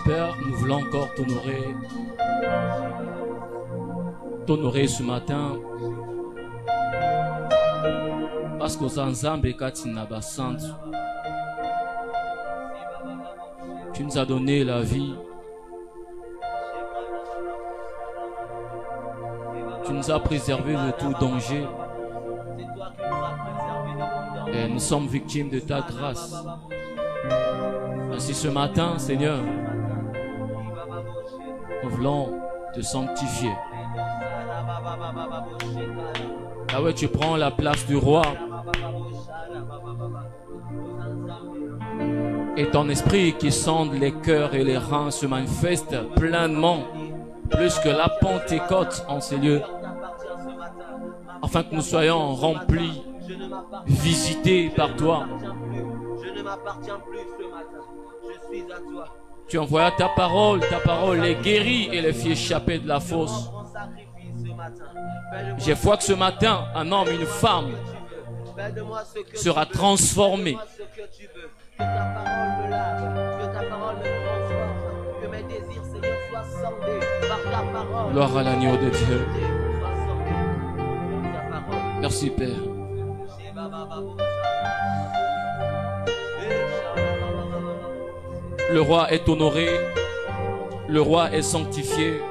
Père, nous voulons encore t'honorer ce matin parce que tu nous as donné la vie, tu nous as préservé de tout danger et nous sommes victimes de ta grâce. Ainsi ce matin, Seigneur, nous voulons te sanctifier. Ah ouais, tu prends la place du roi. Et ton esprit qui sonde les cœurs et les reins se manifeste pleinement, plus que la Pentecôte en ces lieux, afin que nous soyons remplis, visités par toi. Je ne m'appartiens plus ce matin. Je suis à toi. Tu envoies ta parole les guérit et les fit échapper de la fosse. J'ai foi que ce matin, un homme, une femme sera transformé. Que ta parole me lave, que ta parole me transforme, que mes désirs, Seigneur, soient sondés par ta parole. Gloire à l'agneau de Dieu. Merci Père. Le roi est honoré, le roi est sanctifié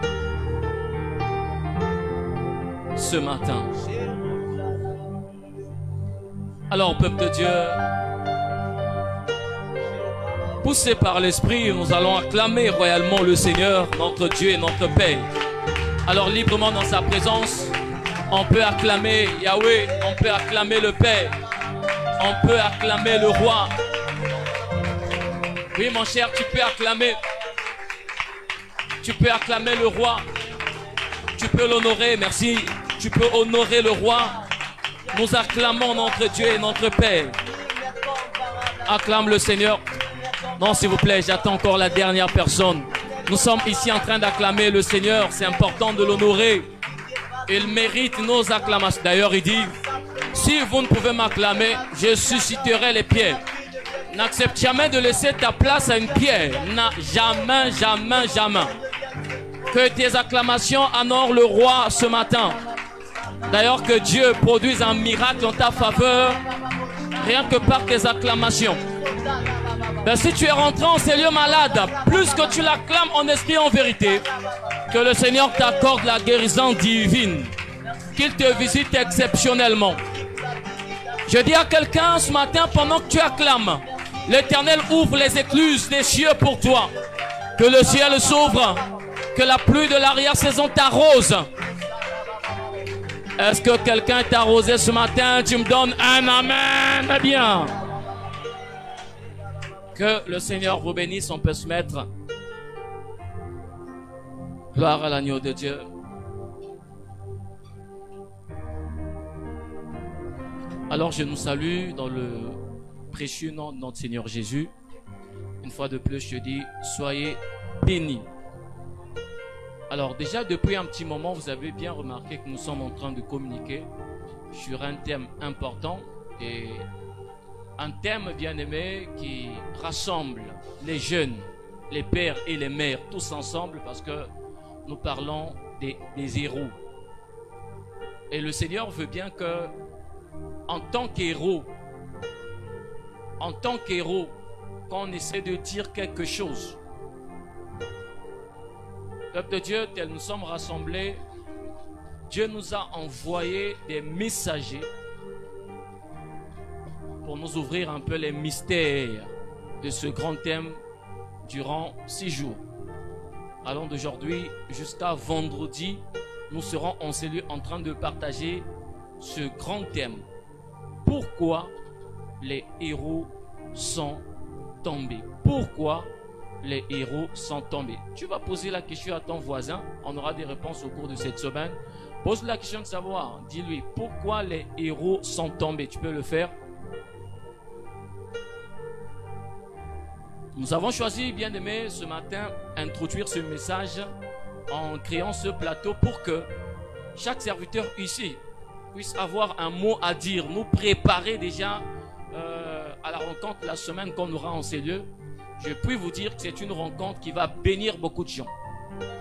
ce matin. Alors, peuple de Dieu, poussés par l'Esprit, nous allons acclamer royalement le Seigneur, notre Dieu et notre Père. Alors, librement dans sa présence, on peut acclamer Yahweh, on peut acclamer le Père, on peut acclamer le Roi. Oui, mon cher, tu peux acclamer. Tu peux acclamer le Roi. Tu peux l'honorer, merci. Tu peux honorer le Roi. Nous acclamons notre Dieu et notre Père. Acclame le Seigneur. Non, s'il vous plaît, j'attends encore la dernière personne. Nous sommes ici en train d'acclamer le Seigneur. C'est important de l'honorer. Il mérite nos acclamations. D'ailleurs, il dit, si vous ne pouvez m'acclamer, je susciterai les pierres. N'accepte jamais de laisser ta place à une pierre. Jamais, jamais, jamais. Que tes acclamations honorent le Roi ce matin. D'ailleurs, que Dieu produise un miracle en ta faveur, rien que par tes acclamations. Ben, si tu es rentré en ces lieux malades, plus que tu l'acclames en esprit et en vérité, que le Seigneur t'accorde la guérison divine, qu'il te visite exceptionnellement. Je dis à quelqu'un ce matin, pendant que tu acclames, l'Éternel ouvre les écluses des cieux pour toi. Que le ciel s'ouvre, que la pluie de l'arrière-saison t'arrose. Est-ce que quelqu'un t'a arrosé ce matin? Tu me donnes un amen. Eh bien, que le Seigneur vous bénisse. On peut se mettre. Gloire à l'agneau de Dieu. Alors je nous salue dans le précieux nom de notre Seigneur Jésus. Une fois de plus, je dis, soyez bénis. Alors déjà, depuis un petit moment, vous avez bien remarqué que nous sommes en train de communiquer sur un thème important et un thème bien aimé qui rassemble les jeunes, les pères et les mères, tous ensemble, parce que nous parlons des héros. Et le Seigneur veut bien que, en tant qu'héros, quand on essaie de dire quelque chose, peuple de Dieu, tel nous sommes rassemblés, Dieu nous a envoyé des messagers pour nous ouvrir un peu les mystères de ce grand thème durant 6 jours. Allant d'aujourd'hui jusqu'à vendredi, nous serons en cellule en train de partager ce grand thème. Pourquoi les héros sont tombés? Pourquoi les héros sont tombés? Tu vas poser la question à ton voisin. On aura des réponses au cours de cette semaine. Pose la question de savoir. Dis-lui pourquoi les héros sont tombés. Tu peux le faire. Nous avons choisi, bien aimé, ce matin, introduire ce message en créant ce plateau pour que chaque serviteur ici puisse avoir un mot à dire, nous préparer déjà à la rencontre la semaine qu'on aura en ces lieux. Je puis vous dire que c'est une rencontre qui va bénir beaucoup de gens.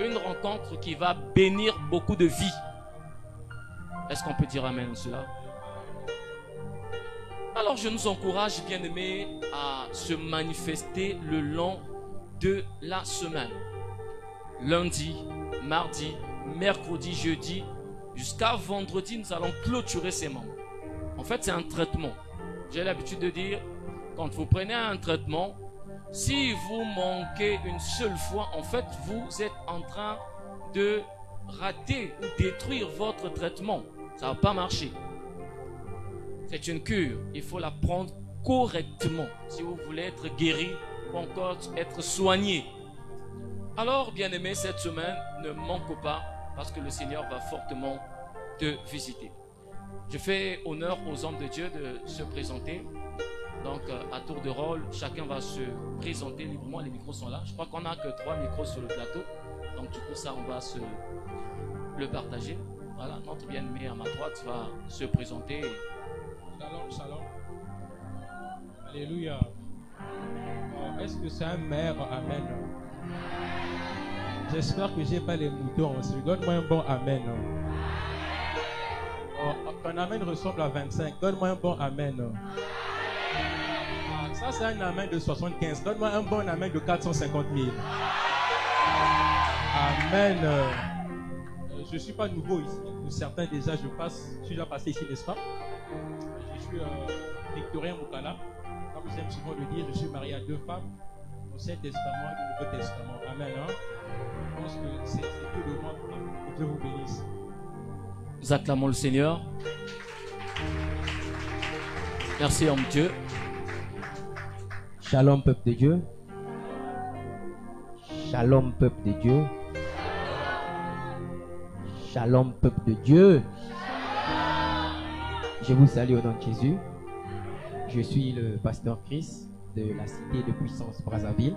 Une rencontre qui va bénir beaucoup de vies. Est-ce qu'on peut dire amen à cela? Alors je nous encourage, bien aimés, à se manifester le long de la semaine. Lundi, mardi, mercredi, jeudi, jusqu'à vendredi, nous allons clôturer ces membres. En fait, c'est un traitement. J'ai l'habitude de dire, quand vous prenez un traitement, si vous manquez une seule fois, en fait, vous êtes en train de rater ou détruire votre traitement. Ça ne va pas marcher. C'est une cure. Il faut la prendre correctement si vous voulez être guéri ou encore être soigné. Alors, bien aimé, cette semaine, ne manque pas parce que le Seigneur va fortement te visiter. Je fais honneur aux hommes de Dieu de se présenter. Donc, à tour de rôle, chacun va se présenter librement. Les micros sont là. Je crois qu'on n'a que 3 micros sur le plateau. Donc, du coup, ça, on va le partager. Voilà, notre bien-aimé à ma droite va se présenter. Shalom, shalom. Alléluia. Est-ce que c'est un maire? Amen. J'espère que j'ai pas les moutons. Donne-moi un bon amen. Ton amen ressemble à 25. Donne-moi un bon amen. Ça, c'est un amen de 75. Donne-moi un bon amen de 450 000. Amen. Je ne suis pas nouveau ici. Pour certains, déjà, je suis déjà passé ici, n'est-ce pas? Je suis suis Victorien Moukala. Comme j'aime souvent le dire, je suis marié à 2 femmes, l'Ancien Testament et le Nouveau Testament. Amen. Hein? Je pense que c'est tout de moi. Que Dieu vous bénisse. Nous acclamons le Seigneur. Merci, homme Dieu. Shalom, peuple de Dieu. Shalom, peuple de Dieu. Shalom, peuple de Dieu. Je vous salue au nom de Jésus. Je suis le pasteur Chris de la cité de puissance Brazzaville.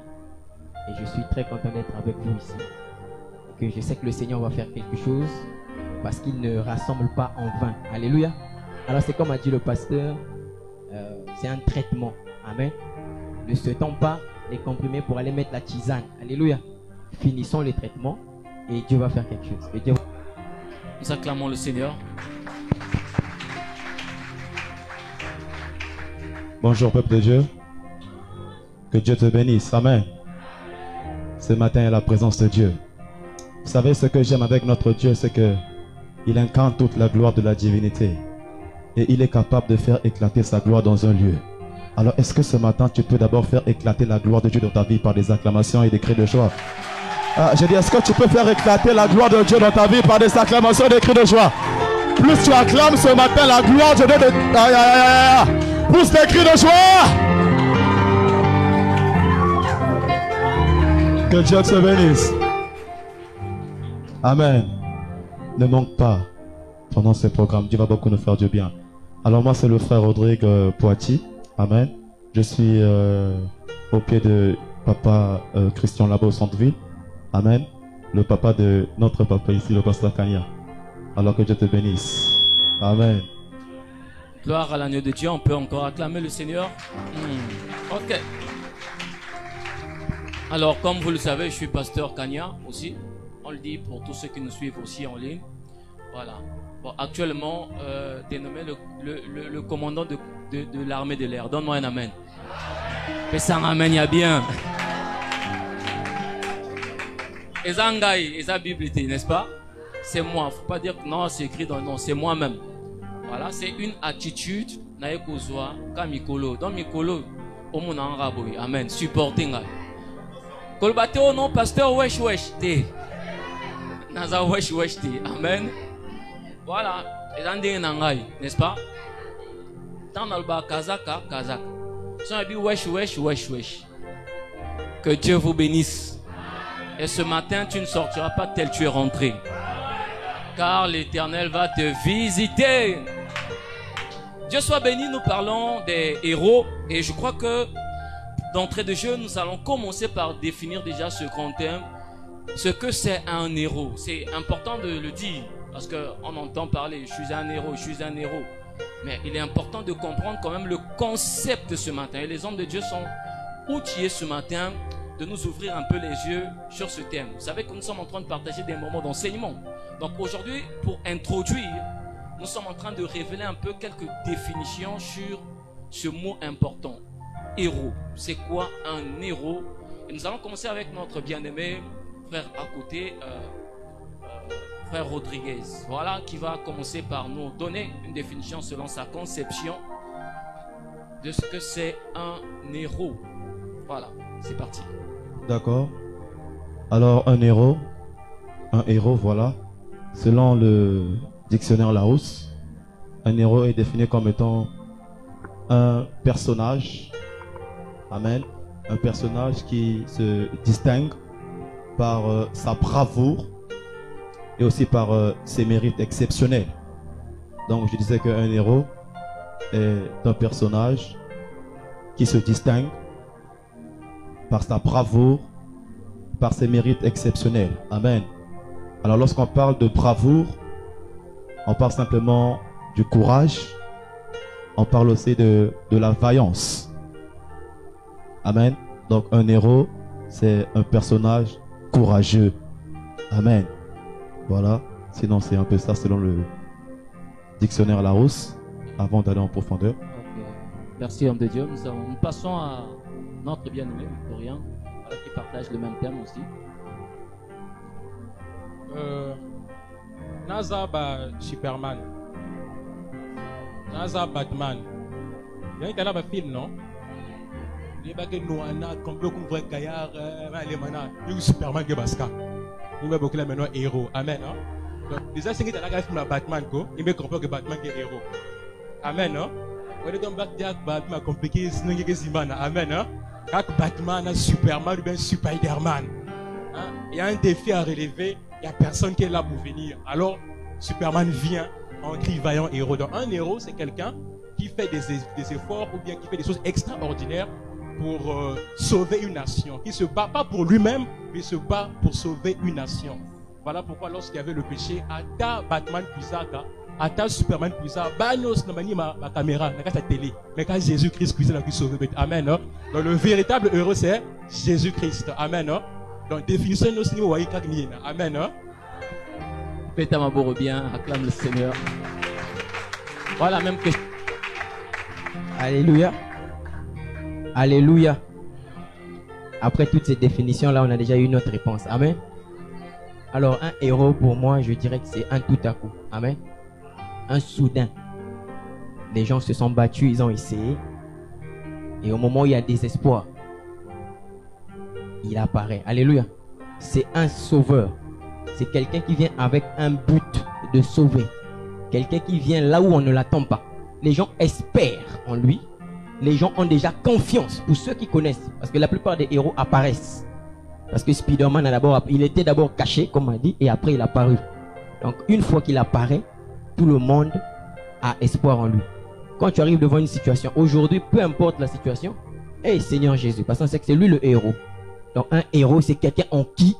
Et je suis très content d'être avec vous ici. Et que je sais que le Seigneur va faire quelque chose parce qu'il ne rassemble pas en vain. Alléluia. Alors c'est comme a dit le pasteur, c'est un traitement. Amen. Ne souhaitons pas les comprimés pour aller mettre la tisane. Alléluia. Finissons les traitements et Dieu va faire quelque chose. Et Dieu... Nous acclamons le Seigneur. Bonjour peuple de Dieu. Que Dieu te bénisse. Amen. Ce matin, il y a la présence de Dieu. Vous savez ce que j'aime avec notre Dieu, c'est que il incarne toute la gloire de la divinité. Et il est capable de faire éclater sa gloire dans un lieu. Alors, est-ce que ce matin, tu peux d'abord faire éclater la gloire de Dieu dans ta vie par des acclamations et des cris de joie? J'ai dit, est-ce que tu peux faire éclater la gloire de Dieu dans ta vie par des acclamations et des cris de joie? Plus tu acclames ce matin la gloire de Dieu, plus des cris de joie. Que Dieu te bénisse. Amen. Ne manque pas pendant ce programme. Dieu va beaucoup nous faire du bien. Alors moi, c'est le frère Rodrigue Poiti. Amen. Je suis au pied de papa Christian là-bas au centre-ville. Amen. Le papa de notre papa ici, le pasteur Kanya. Alors que Dieu te bénisse. Amen. Gloire à l'agneau de Dieu. On peut encore acclamer le Seigneur. Ok. Alors, comme vous le savez, je suis pasteur Kanya aussi. On le dit pour tous ceux qui nous suivent aussi en ligne. Voilà. Bon, actuellement, dénommé le commandant de l'armée de l'air. Donne-moi un amen. Mais ça un amen, il y a bien. Et Zangai, et sa Bible, n'est-ce pas? C'est moi. Faut pas dire que non, c'est écrit dans le nom. C'est moi-même. Voilà, c'est une attitude. Naekozwa, Kamikolo. Dans Mikolo, Omuna Raboui. Amen. Supporting. Kolbate au nom, pasteur Wesh Wesh T. Naza Wesh Wesh T. Amen. Voilà. Et Zandé Nangai, n'est-ce pas? Dans l'alba Kazaka, Kazaka. Si on a dit Wesh Wesh Wesh Wesh. Que Dieu vous bénisse. Et ce matin, tu ne sortiras pas tel tu es rentré. Car l'Éternel va te visiter. Dieu soit béni, nous parlons des héros. Et je crois que d'entrée de jeu, nous allons commencer par définir déjà ce grand thème. Ce que c'est un héros. C'est important de le dire. Parce qu'on entend parler, je suis un héros, je suis un héros. Mais il est important de comprendre quand même le concept de ce matin. Et les hommes de Dieu sont outillés ce matin de nous ouvrir un peu les yeux sur ce thème. Vous savez que nous sommes en train de partager des moments d'enseignement. Donc aujourd'hui, pour introduire, nous sommes en train de révéler un peu quelques définitions sur ce mot important. Héros. C'est quoi un héros? Et nous allons commencer avec notre bien-aimé frère à côté, frère Rodriguez. Voilà, qui va commencer par nous donner une définition selon sa conception de ce que c'est un héros. Voilà, c'est parti. D'accord. Alors, un héros, voilà. Selon le dictionnaire Larousse, un héros est défini comme étant un personnage, amen, un personnage qui se distingue par sa bravoure et aussi par ses mérites exceptionnels. Donc, je disais qu'un héros est un personnage qui se distingue par sa bravoure, par ses mérites exceptionnels. Amen. Alors lorsqu'on parle de bravoure, on parle simplement du courage, on parle aussi de la vaillance. Amen. Donc un héros, c'est un personnage courageux. Amen. Voilà. Sinon c'est un peu ça selon le dictionnaire Larousse, avant d'aller en profondeur. Okay. Merci homme de Dieu. Nous passons à notre bien-aimé Victorien, qui partage le même thème aussi. Naza ba Superman, Naza Batman, Il y a un film, non? Il y a un Noana, comme un vrai gaillard, il y a Superman qui est basca. Il y a beaucoup maintenant héros. Amen. Donc, déjà, c'est qu'il y a un film Batman, il me comprend que Batman est héros. Amen. On est dans Batman, Batman compliqué, sinon il y a Zimana. Amen. Quand Batman, Superman ou bien Spider-Man, il y a un défi à relever, il n'y a personne qui est là pour venir. Alors, Superman vient en cri vaillant héros. Donc, un héros, c'est quelqu'un qui fait des efforts ou bien qui fait des choses extraordinaires pour sauver une nation. Qui se bat pas pour lui-même, mais se bat pour sauver une nation. Voilà pourquoi lorsqu'il y avait le péché, Ata Batman Puisaka, Ata Superman Puisaka, Banos Namani ma caméra, n'a sa télé. Mais quand Jésus-Christ Puisaka a sauvé. Amen. Donc le véritable héros c'est Jésus-Christ. Amen. Donc définissez nos signes voyez quand il Amen. Faites à ma bourre bien, acclame le Seigneur. Voilà même que. Alléluia. Alléluia. Après toutes ces définitions-là, on a déjà eu notre réponse. Amen. Alors, un héros, pour moi, je dirais que c'est un tout à coup. Amen. Un soudain. Les gens se sont battus, ils ont essayé. Et au moment où il y a désespoir, il apparaît. Alléluia. C'est un sauveur. C'est quelqu'un qui vient avec un but de sauver. Quelqu'un qui vient là où on ne l'attend pas. Les gens espèrent en lui. Les gens ont déjà confiance pour ceux qui connaissent. Parce que la plupart des héros apparaissent. Parce que Spider-Man il était d'abord caché, comme on a dit, et après il a apparu. Donc une fois qu'il apparaît, tout le monde a espoir en lui. Quand tu arrives devant une situation, aujourd'hui, peu importe la situation, hey Seigneur Jésus, parce qu'on sait que c'est lui le héros. Donc un héros, c'est quelqu'un en qui,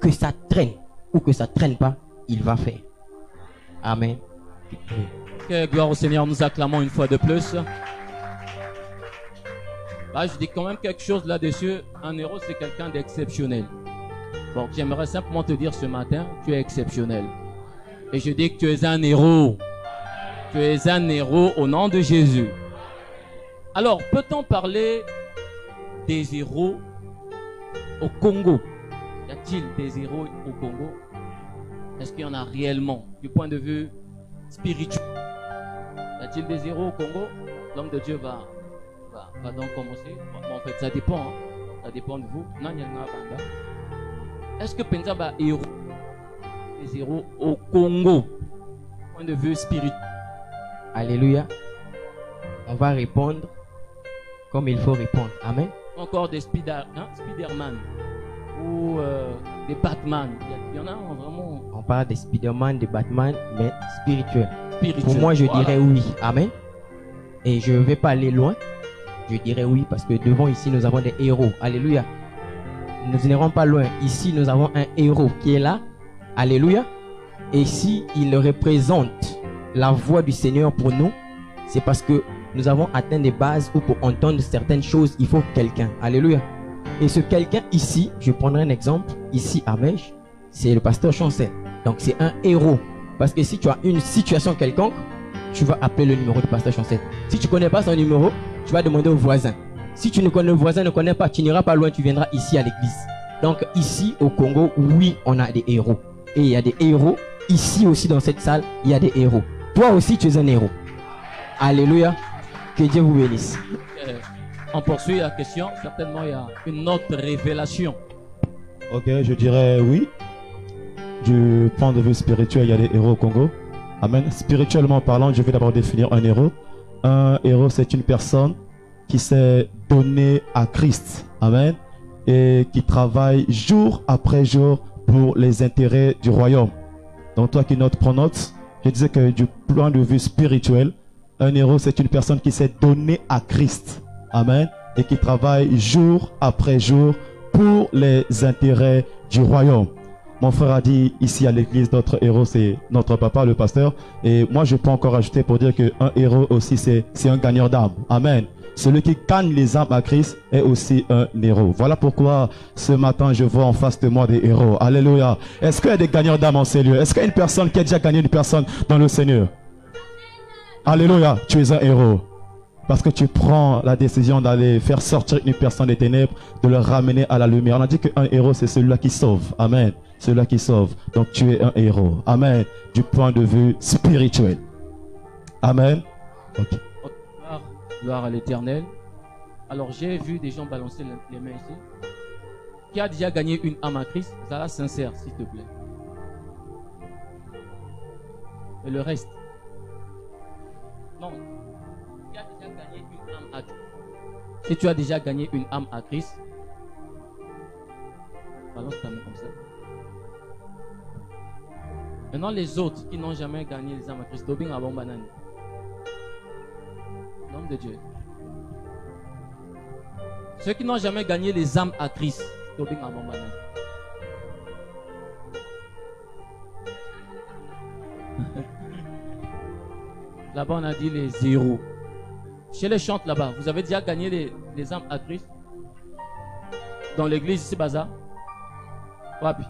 que ça traîne ou que ça traîne pas, il va faire. Amen. Que gloire au Seigneur, nous acclamons une fois de plus. Bah, je dis quand même quelque chose là-dessus. Un héros, c'est quelqu'un d'exceptionnel. Bon, j'aimerais simplement te dire ce matin, tu es exceptionnel. Et je dis que tu es un héros. Tu es un héros au nom de Jésus. Alors, peut-on parler des héros au Congo? Y a-t-il des héros au Congo? Est-ce qu'il y en a réellement, du point de vue spirituel? Y a-t-il des héros au Congo? L'homme de Dieu va donc commencer. Bon, en fait, ça dépend. Hein. Ça dépend de vous. Est-ce que Penza va héros, des héros au Congo, du point de vue spirituel? Alléluia. On va répondre comme il faut répondre. Amen. Encore des Spider-Man ou des Batman. Il y en a vraiment. On parle des Spider-Man, des Batman, mais spirituels. Spirituel. Pour moi, je dirais oui. Amen. Et je ne vais pas aller loin. Je dirais oui parce que devant ici, nous avons des héros. Alléluia. Nous n'irons pas loin. Ici, nous avons un héros qui est là. Alléluia. Et si il représente la voix du Seigneur pour nous, c'est parce que nous avons atteint des bases où pour entendre certaines choses, il faut quelqu'un. Alléluia. Et ce quelqu'un ici, je prendrai un exemple. Ici à Mèche, c'est le pasteur Chancel. Donc c'est un héros. Parce que si tu as une situation quelconque, tu vas appeler le numéro du pasteur Chancel. Si tu ne connais pas son numéro, tu vas demander au voisin. Si tu ne connais, le voisin ne connaît pas, tu n'iras pas loin, tu viendras ici à l'église. Donc ici au Congo, oui, on a des héros. Et il y a des héros. Ici aussi dans cette salle, il y a des héros. Toi aussi, tu es un héros. Alléluia. Que Dieu vous bénisse. On poursuit la question. Certainement, il y a une autre révélation. Ok, je dirais oui. Du point de vue spirituel, il y a des héros au Congo. Amen. Spirituellement parlant, je vais d'abord définir un héros. Un héros, c'est une personne qui s'est donnée à Christ. Amen. Et qui travaille jour après jour pour les intérêts du royaume. Donc toi qui prends note, je disais que du point de vue spirituel, un héros, c'est une personne qui s'est donnée à Christ. Amen. Et qui travaille jour après jour pour les intérêts du royaume. Mon frère a dit ici à l'église, notre héros, c'est notre papa, le pasteur. Et moi, je peux encore ajouter pour dire qu'un héros aussi, c'est un gagneur d'âme. Amen. Celui qui gagne les âmes à Christ est aussi un héros. Voilà pourquoi ce matin, je vois en face de moi des héros. Alléluia. Est-ce qu'il y a des gagneurs d'âme en Seigneur? Est-ce qu'il y a une personne qui a déjà gagné une personne dans le Seigneur? Alléluia. Tu es un héros. Parce que tu prends la décision d'aller faire sortir une personne des ténèbres, de le ramener à la lumière. On a dit qu'un héros, c'est celui-là qui sauve. Amen. Celui-là qui sauve. Donc tu es un héros. Amen. Du point de vue spirituel. Amen. Ok. Gloire à l'Éternel. Alors j'ai vu des gens balancer les mains ici. Qui a déjà gagné une âme à Christ? Ça là sincère, s'il te plaît. Et le reste? Non. Qui a déjà gagné une âme à Christ? Si tu as déjà gagné une âme à Christ, balance ta main comme ça. Maintenant les autres qui n'ont jamais gagné les âmes à Christ, Tobing Abon Banane. Nom de Dieu. Ceux qui n'ont jamais gagné les âmes à Christ, Tobing Abon Banane. Là-bas, on a dit les zéros. Chez les chantes là-bas, vous avez déjà gagné les âmes à Christ? Dans l'église ici, Baza? Wapi?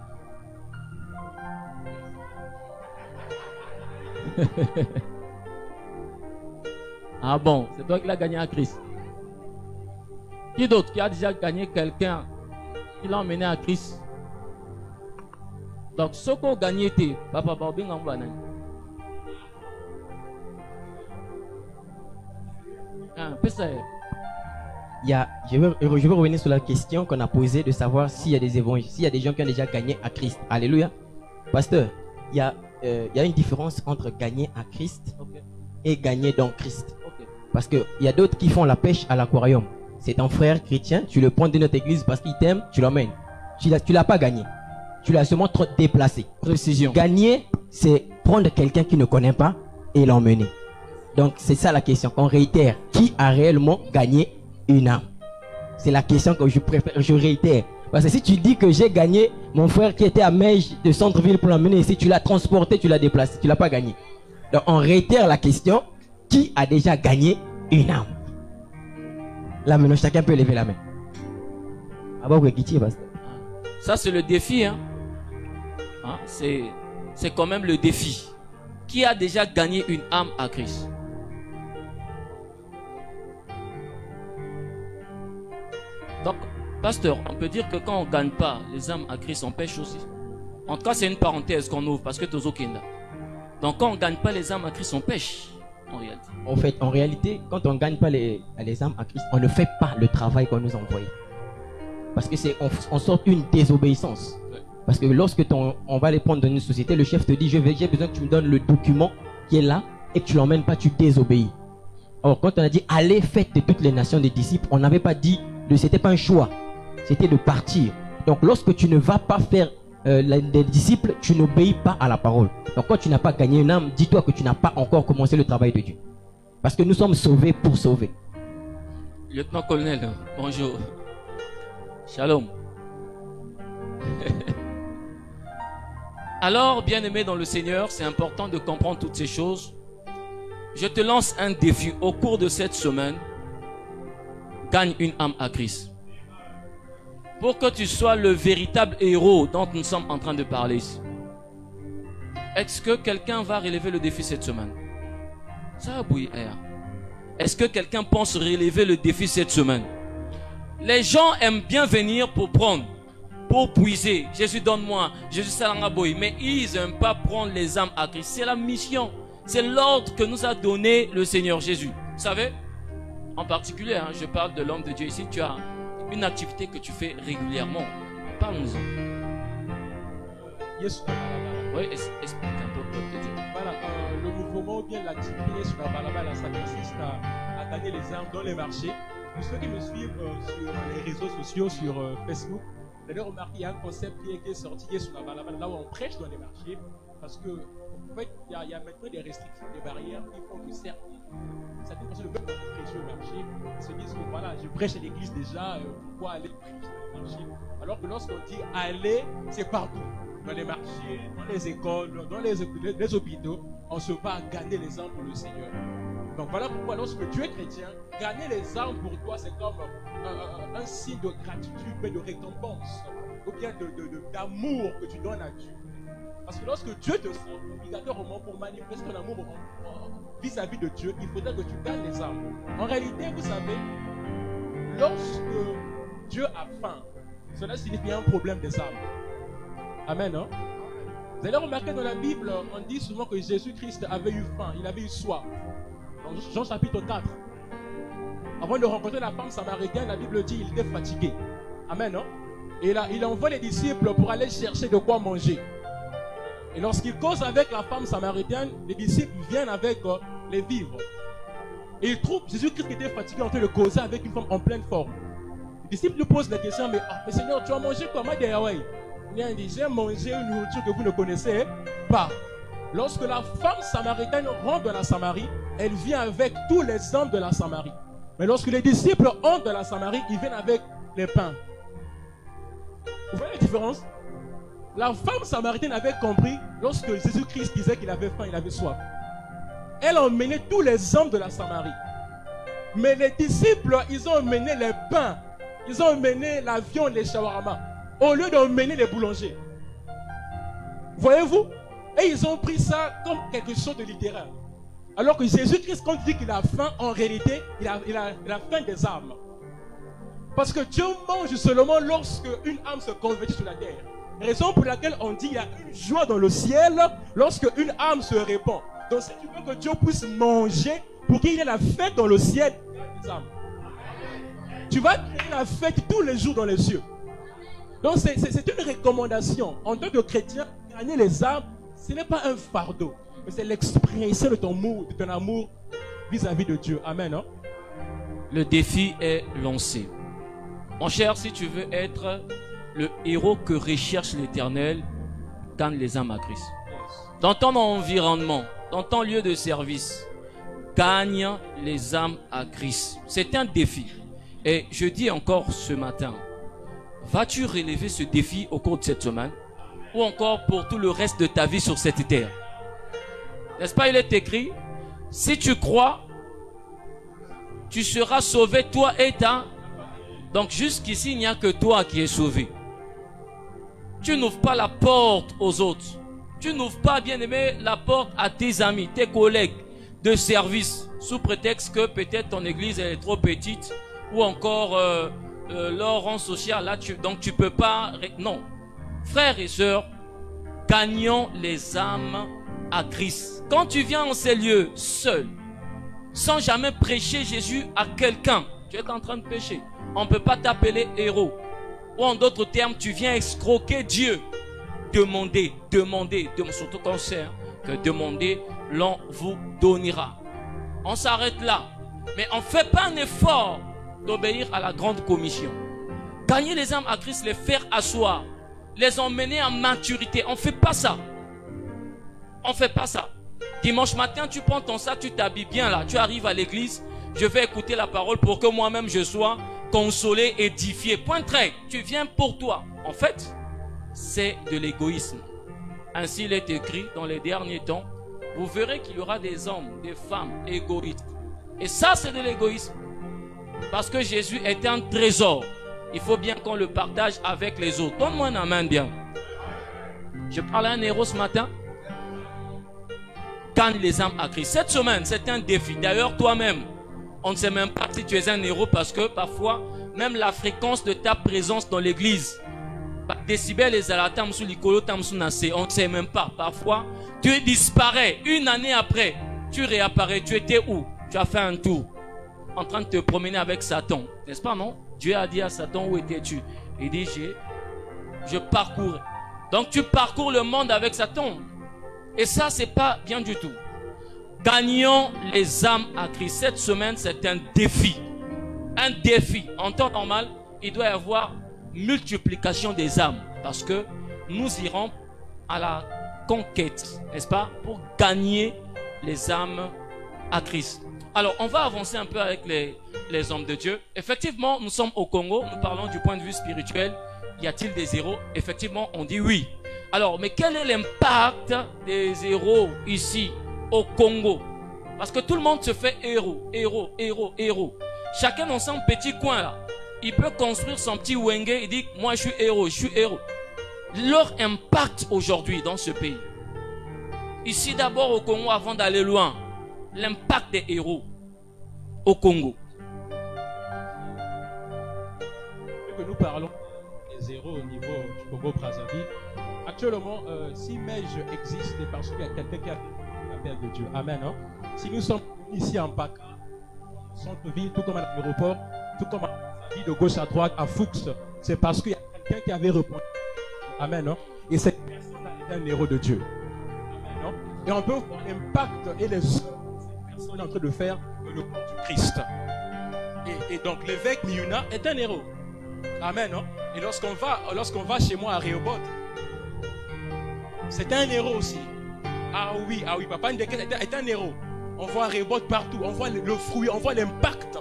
Ah bon, c'est toi qui l'as gagné à Christ. Qui d'autre qui a déjà gagné quelqu'un qui l'a emmené à Christ? Donc, ce qu'on gagne, c'est Papa Bobing en banane. Je veux revenir sur la question qu'on a posée de savoir s'il y a des évangélistes, s'il y a des gens qui ont déjà gagné à Christ. Alléluia. Pasteur, il y a une différence entre gagner à Christ et gagner dans Christ. Parce qu'il y a d'autres qui font la pêche à l'aquarium. C'est un frère chrétien, tu le prends de notre église parce qu'il t'aime, tu l'emmènes. Tu l'as pas gagné. Tu l'as seulement trop déplacé. Précision. Gagner, c'est prendre quelqu'un qui ne connaît pas et l'emmener. Donc c'est ça la question qu'on réitère. Qui a réellement gagné une âme? C'est la question que je réitère. Parce que si tu dis que j'ai gagné mon frère qui était à Mège de Centreville pour l'emmener ici, tu l'as transporté, tu l'as déplacé, tu l'as pas gagné. Donc on réitère la question. Qui a déjà gagné une âme? Là maintenant chacun peut lever la main. Ça c'est le défi. Hein? C'est quand même le défi. Qui a déjà gagné une âme à Christ? Donc, pasteur, on peut dire que quand on ne gagne pas les âmes à Christ, on pêche aussi. En tout cas, c'est une parenthèse qu'on ouvre parce que Tozo Kenda. Donc, quand on ne gagne pas les âmes à Christ, on pêche. En réalité. En fait, en réalité, quand on ne gagne pas les âmes à Christ, on ne fait pas le travail qu'on nous a envoyé. Parce que on sort une désobéissance. Ouais. Parce que lorsque on va les prendre dans une société, le chef te dit, j'ai besoin que tu me donnes le document qui est là et que tu l'emmènes pas, tu désobéis. Or, quand on a dit, allez, faites de toutes les nations des disciples, on n'avait pas dit, c'était pas un choix, c'était de partir. Donc, lorsque tu ne vas pas faire les disciples, tu n'obéis pas à la parole. Donc quand tu n'as pas gagné une âme, dis-toi que tu n'as pas encore commencé le travail de Dieu. Parce que nous sommes sauvés pour sauver. Lieutenant-colonel, bonjour. Shalom. Alors, bien-aimé dans le Seigneur, c'est important de comprendre toutes ces choses. Je te lance un défi au cours de cette semaine. Gagne une âme à Christ. Pour que tu sois le véritable héros dont nous sommes en train de parler ici. Est-ce que quelqu'un va relever le défi cette semaine? Ça a bouilli. Est-ce que quelqu'un pense relever le défi cette semaine? Les gens aiment bien venir pour prendre, pour puiser. Jésus donne-moi, Jésus salangaboy. Mais ils n'aiment pas prendre les âmes à Christ. C'est la mission. C'est l'ordre que nous a donné le Seigneur Jésus. Vous savez? En particulier, je parle de l'homme de Dieu ici. Tu as une activité que tu fais régulièrement. Parle-nous-en. Yes. Oui, explique un peu le peuple de Dieu. Voilà, le mouvement ou bien l'activité sur la balabala, ça consiste à gagner les âmes dans les marchés. Pour ceux qui me suivent sur les réseaux sociaux, sur Facebook, vous allez remarquer qu'il y a un concept qui est sorti qui est sur la balabala, là où on prêche dans les marchés. Parce que, en fait, il y a maintenant des restrictions, des barrières qui font que certaines personnes ne peuvent pas prêcher au marché. Ils se disent que voilà, je prêche à l'église déjà, pourquoi aller prêcher au marché? Alors que lorsqu'on dit aller, c'est partout. Dans les marchés, dans les écoles, dans les hôpitaux, on se bat à gagner les âmes pour le Seigneur. Donc voilà pourquoi lorsque tu es chrétien, gagner les âmes pour toi, c'est comme un signe de gratitude, mais de récompense, ou bien d'amour que tu donnes à Dieu. Parce que lorsque Dieu te sauve, obligatoirement pour manifester ton amour vis-à-vis de Dieu, il faudrait que tu gagnes les âmes. En réalité, vous savez, lorsque Dieu a faim, cela signifie un problème des âmes. Amen, hein? Vous allez remarquer dans la Bible, on dit souvent que Jésus-Christ avait eu faim, il avait eu soif. Dans Jean chapitre 4, avant de rencontrer la femme samaritaine, la Bible dit qu'il était fatigué. Amen, non? Et là, il envoie les disciples pour aller chercher de quoi manger. Et lorsqu'il cause avec la femme samaritaine, les disciples viennent avec les vivres. Et ils trouvent Jésus-Christ qui était fatigué en train de causer avec une femme en pleine forme. Les disciples lui posent la question, mais Seigneur, tu as mangé quoi? Il dit, j'ai mangé une nourriture que vous ne connaissez pas. Lorsque la femme samaritaine rentre dans la Samarie, elle vient avec tous les hommes de la Samarie. Mais lorsque les disciples entrent dans la Samarie, ils viennent avec les pains. Vous voyez la différence? La femme samaritaine avait compris lorsque Jésus-Christ disait qu'il avait faim, il avait soif. Elle emmenait tous les hommes de la Samarie. Mais les disciples, ils ont emmené les pains. Ils ont emmené la viande, les shawarma, au lieu d'emmener les boulangers. Voyez-vous? Et ils ont pris ça comme quelque chose de littéraire. Alors que Jésus-Christ, quand il dit qu'il a faim, en réalité, il a faim des âmes. Parce que Dieu mange seulement lorsque une âme se convertit sur la terre. Raison pour laquelle on dit qu'il y a une joie dans le ciel lorsque une âme se répand. Donc si tu veux que Dieu puisse manger pour qu'il y ait la fête dans le ciel, des âmes. Tu vas créer la fête tous les jours dans les cieux. Donc c'est une recommandation. En tant que chrétien, gagner les âmes, ce n'est pas un fardeau, mais c'est l'expression de ton amour vis-à-vis de Dieu. Amen. Hein? Le défi est lancé. Mon cher, si tu veux être le héros que recherche l'Éternel, gagne les âmes à Christ. Dans ton environnement, dans ton lieu de service, gagne les âmes à Christ. C'est un défi. Et je dis encore ce matin, vas-tu relever ce défi au cours de cette semaine ou encore pour tout le reste de ta vie sur cette terre? N'est-ce pas, il est écrit, si tu crois, tu seras sauvé, toi et ta. Donc jusqu'ici, il n'y a que toi qui es sauvé. Tu n'ouvres pas la porte aux autres. Tu n'ouvres pas, bien-aimé, la porte à tes amis, tes collègues de service, sous prétexte que peut-être ton église est trop petite ou encore leur rang social, là, donc tu peux pas. Non. Frères et sœurs, gagnons les âmes à Christ. Quand tu viens en ces lieux seul, sans jamais prêcher Jésus à quelqu'un, tu es en train de pécher. On ne peut pas t'appeler héros. Ou en d'autres termes, tu viens escroquer Dieu. Demandez, surtout quand c'est que demandez, l'on vous donnera. On s'arrête là. Mais on ne fait pas un effort d'obéir à la grande commission. Gagner les âmes à Christ, les faire asseoir, les emmener en maturité. On ne fait pas ça. On ne fait pas ça. Dimanche matin, tu prends ton sac, tu t'habilles bien là. Tu arrives à l'église, je vais écouter la parole pour que moi-même je sois consolé, édifié. Point trait. Tu viens pour toi. En fait, c'est de l'égoïsme. Ainsi, il est écrit dans les derniers temps, vous verrez qu'il y aura des hommes, des femmes égoïstes. Et ça, c'est de l'égoïsme. Parce que Jésus est un trésor. Il faut bien qu'on le partage avec les autres. Donne-moi un amen bien. Je parle à un héros ce matin. Gagne les âmes à Christ. Cette semaine, c'est un défi. D'ailleurs, toi-même, on ne sait même pas si tu es un héros parce que parfois, même la fréquence de ta présence dans l'église, décibel les alatam sous l'icolo tam sous nassé, on ne sait même pas. Parfois, tu disparais. Une année après, tu réapparais. Tu étais où? Tu as fait un tour en train de te promener avec Satan. N'est-ce pas, non? Dieu a dit à Satan, où étais-tu? Il dit, je parcours. Donc, tu parcours le monde avec Satan. Et ça, c'est pas bien du tout. Gagnons les âmes à Christ. Cette semaine, c'est un défi. Un défi. En temps normal, il doit y avoir multiplication des âmes. Parce que nous irons à la conquête, n'est-ce pas? Pour gagner les âmes à Christ. Alors, on va avancer un peu avec les hommes de Dieu. Effectivement, nous sommes au Congo. Nous parlons du point de vue spirituel. Y a-t-il des héros? Effectivement, on dit oui. Alors, mais quel est l'impact des héros ici au Congo? Parce que tout le monde se fait héros. Chacun dans son petit coin là. Il peut construire son petit wenge. Il dit, moi je suis héros. Leur impact aujourd'hui dans ce pays. Ici d'abord au Congo, avant d'aller loin. L'impact des héros au Congo. Que nous parlons des héros au niveau du Congo-Brazzaville. Actuellement, si Mej existe, c'est parce qu'il y a quelqu'un qui a fait l'appel de Dieu. Amen. Hein? Si nous sommes ici en PAC, centre-ville, tout comme à l'aéroport, tout comme à vie de gauche à droite, à Fuchs, c'est parce qu'il y a quelqu'un qui avait répondu. Amen. Non? Et cette personne est un héros de Dieu. Amen. Non? Et on peut voir l'impact et les œuvres que cette personne est en train de faire dans le corps du Christ. Et donc l'évêque Miuna est un héros. Amen. Non? Et lorsqu'on va chez moi à Rehoboth, c'est un héros aussi. Ah oui, Papa Ndeke est un héros. On voit Rehoboth partout, on voit le fruit, on voit l'impact.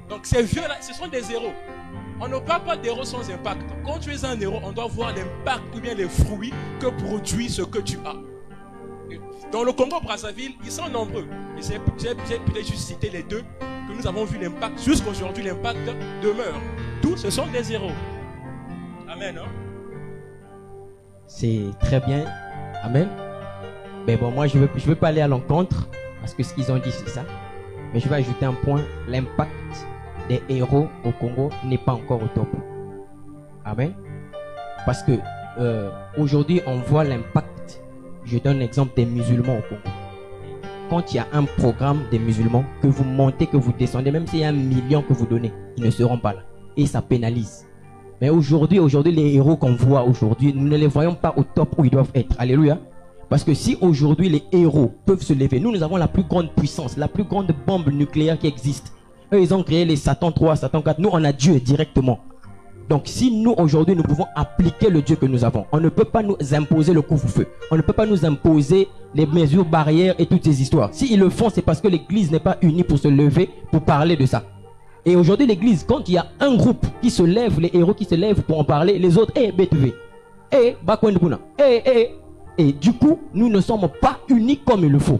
Donc ces vieux-là, ce sont des héros. On ne parle pas d'héros sans impact. Quand tu es un héros, on doit voir l'impact ou bien les fruits que produit ce que tu as. Dans le Congo-Brazzaville, ils sont nombreux. Et j'ai peut-être juste cité les deux que nous avons vu l'impact. Jusqu'à aujourd'hui, l'impact demeure. Tous, ce sont des héros. Amen. Hein? C'est très bien. Amen. Mais bon, moi, je veux pas aller à l'encontre parce que ce qu'ils ont dit, c'est ça. Mais je vais ajouter un point. L'impact des héros au Congo n'est pas encore au top. Amen. Parce que aujourd'hui, on voit l'impact. Je donne l'exemple des musulmans au Congo. Quand il y a un programme des musulmans, que vous montez, que vous descendez, même s'il y a 1 million que vous donnez, ils ne seront pas là. Et ça pénalise. Mais aujourd'hui, les héros qu'on voit aujourd'hui, nous ne les voyons pas au top où ils doivent être. Alléluia. Parce que si aujourd'hui les héros peuvent se lever, nous avons la plus grande puissance, la plus grande bombe nucléaire qui existe. Eux, ils ont créé les Satan 3, Satan 4. Nous, on a Dieu directement. Donc, si nous, aujourd'hui, nous pouvons appliquer le Dieu que nous avons, on ne peut pas nous imposer le couvre-feu. On ne peut pas nous imposer les mesures barrières et toutes ces histoires. S'ils le font, c'est parce que l'église n'est pas unie pour se lever, pour parler de ça. Et aujourd'hui, l'église, quand il y a un groupe qui se lève, les héros qui se lèvent pour en parler, les autres, BTV, Bakwendbuna, et du coup, nous ne sommes pas unis comme il le faut.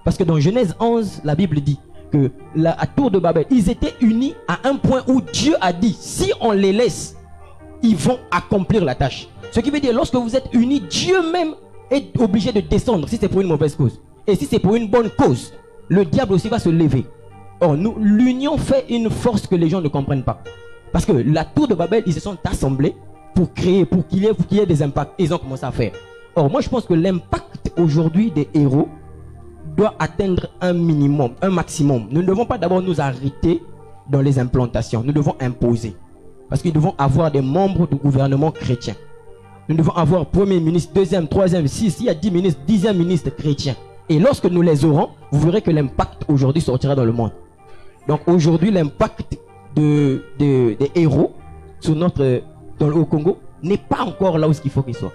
Parce que dans Genèse 11, la Bible dit que à Tour de Babel, ils étaient unis à un point où Dieu a dit, si on les laisse, ils vont accomplir la tâche. Ce qui veut dire, lorsque vous êtes unis, Dieu même est obligé de descendre si c'est pour une mauvaise cause. Et si c'est pour une bonne cause, le diable aussi va se lever. Or, l'union fait une force que les gens ne comprennent pas. Parce que la Tour de Babel, ils se sont assemblés pour créer, pour qu'il y ait des impacts. Et ils ont commencé à faire. Or, moi, je pense que l'impact aujourd'hui des héros doit atteindre un minimum, un maximum. Nous ne devons pas d'abord nous arrêter dans les implantations. Nous devons imposer. Parce que nous devons avoir des membres du gouvernement chrétien. Nous devons avoir premier ministre, deuxième, troisième, il y a 10 ministres, 10e ministre chrétien. Et lorsque nous les aurons, vous verrez que l'impact aujourd'hui sortira dans le monde. Donc aujourd'hui, l'impact des héros sur au Congo n'est pas encore là où il faut qu'il soit.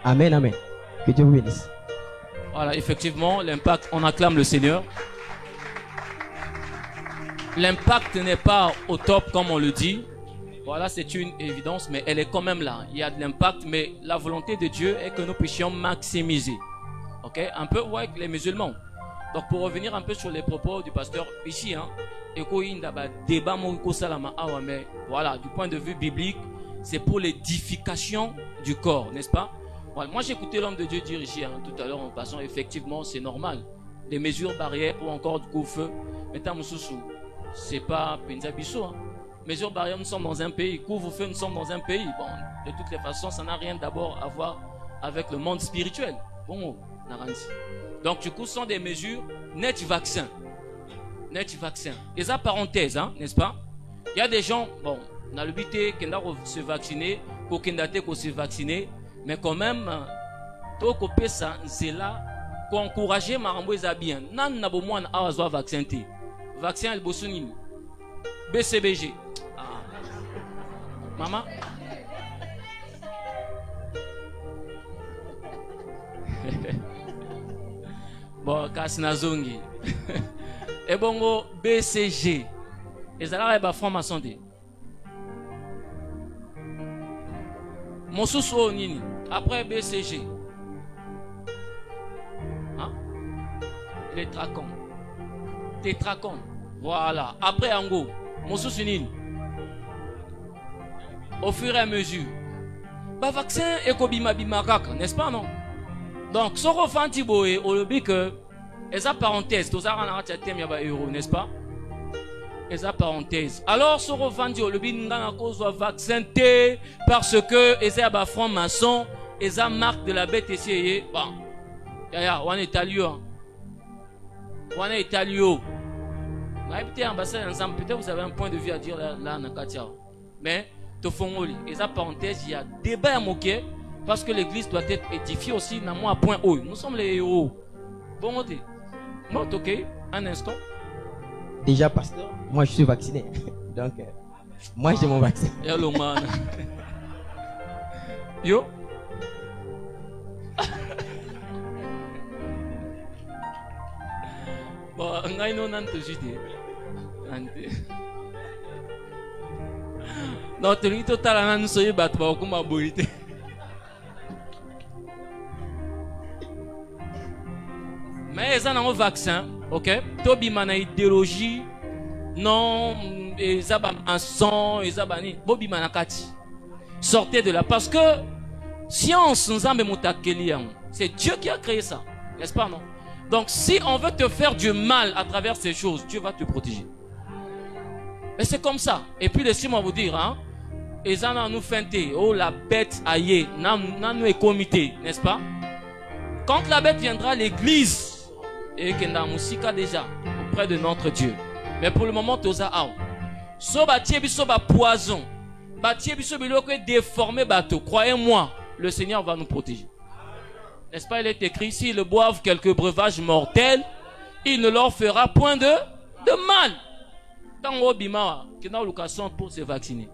Amen, amen. Que Dieu vous bénisse. Voilà, effectivement, l'impact, on acclame le Seigneur. L'impact n'est pas au top comme on le dit. Voilà, c'est une évidence, mais elle est quand même là. Il y a de l'impact, mais la volonté de Dieu est que nous puissions maximiser. Ok, un peu ouais, avec les musulmans. Donc pour revenir un peu sur les propos du pasteur ici, mais voilà, du point de vue biblique, c'est pour l'édification du corps, n'est-ce pas? Voilà, moi j'ai écouté l'homme de Dieu dire ici tout à l'heure en passant, effectivement c'est normal. Des mesures barrières ou encore du couvre-feu. Mais c'est pas Penzabiso. Mesures barrières, nous sommes dans un pays. Couvre-feu, nous sommes dans un pays. Bon, de toutes les façons, ça n'a rien d'abord à voir avec le monde spirituel. Bon, donc du coup, ce sont des mesures net vaccin. Net vaccin. Et ça, parenthèse, n'est-ce pas? Il y a des gens, bon, on a le but qui se vacciner, qu'on se vacciner, mais quand même, tout copé ça, c'est là, qu'on encourager Marambo bien. Nan n'a pas moins à avoir vaccin. Vaccin, el bossonine. BCBG. Maman. Bon, Kasnazongi. Et bon, BCG. Et ça là, il va franc-maçon. Mon sous nini. Après BCG. Les tracons. Tétracon. Voilà. Après Ango. Mon sous nini. Au fur et à mesure. Bah, vaccin et Kobimabimakak, n'est-ce pas, non? Donc, ce qu'on fait, on le dit que, et ça parenthèse, tout ça, on a un thème, il y a euro, n'est-ce pas? Et ça parenthèse. Alors, ce qu'on fait, on le dit, on a cause de vaccin parce que, et ça, bah, franc-maçon, et ça marque de la bête ici, bon, on est à lieu. On est à lieu. Peut-être vous avez un point de vue à dire là, Nakatia. Mais, et ça parenthèse, il y a débat à moquer parce que l'église doit être édifiée aussi dans moi à point haut. Nous sommes les héros. Bon, ok, un instant. Déjà, pasteur, moi je suis vacciné. Donc, moi j'ai mon vaccin. Hello, man. Yo. Bon, on a non, tu es total en soyez battu comme abolité. Mais ils ont un vaccin, ok? Tobi mana idéologie, non, ils ont un sang, ils ont un bobi manakati. Sortez de là parce que science nous a c'est Dieu qui a créé ça, n'est-ce pas non? Donc si on veut te faire du mal à travers ces choses, Dieu va te protéger. Et c'est comme ça. Et puis laissez-moi vous dire, hein, ils en ont nous feinté, oh la bête aïe, nous est comité, n'est-ce pas? Quand la bête viendra à l'église, et qu'il y a musique déjà auprès de notre Dieu. Mais pour le moment, tu as out. So batiebi so ba poison, batiebi so biloko déformé bateau. Croyez-moi, le Seigneur va nous protéger. N'est-ce pas? Il est écrit, s'ils boivent quelques breuvages mortels, il ne leur fera point de mal. Dans l'obima, qui n'a l'occasion pour se vacciner.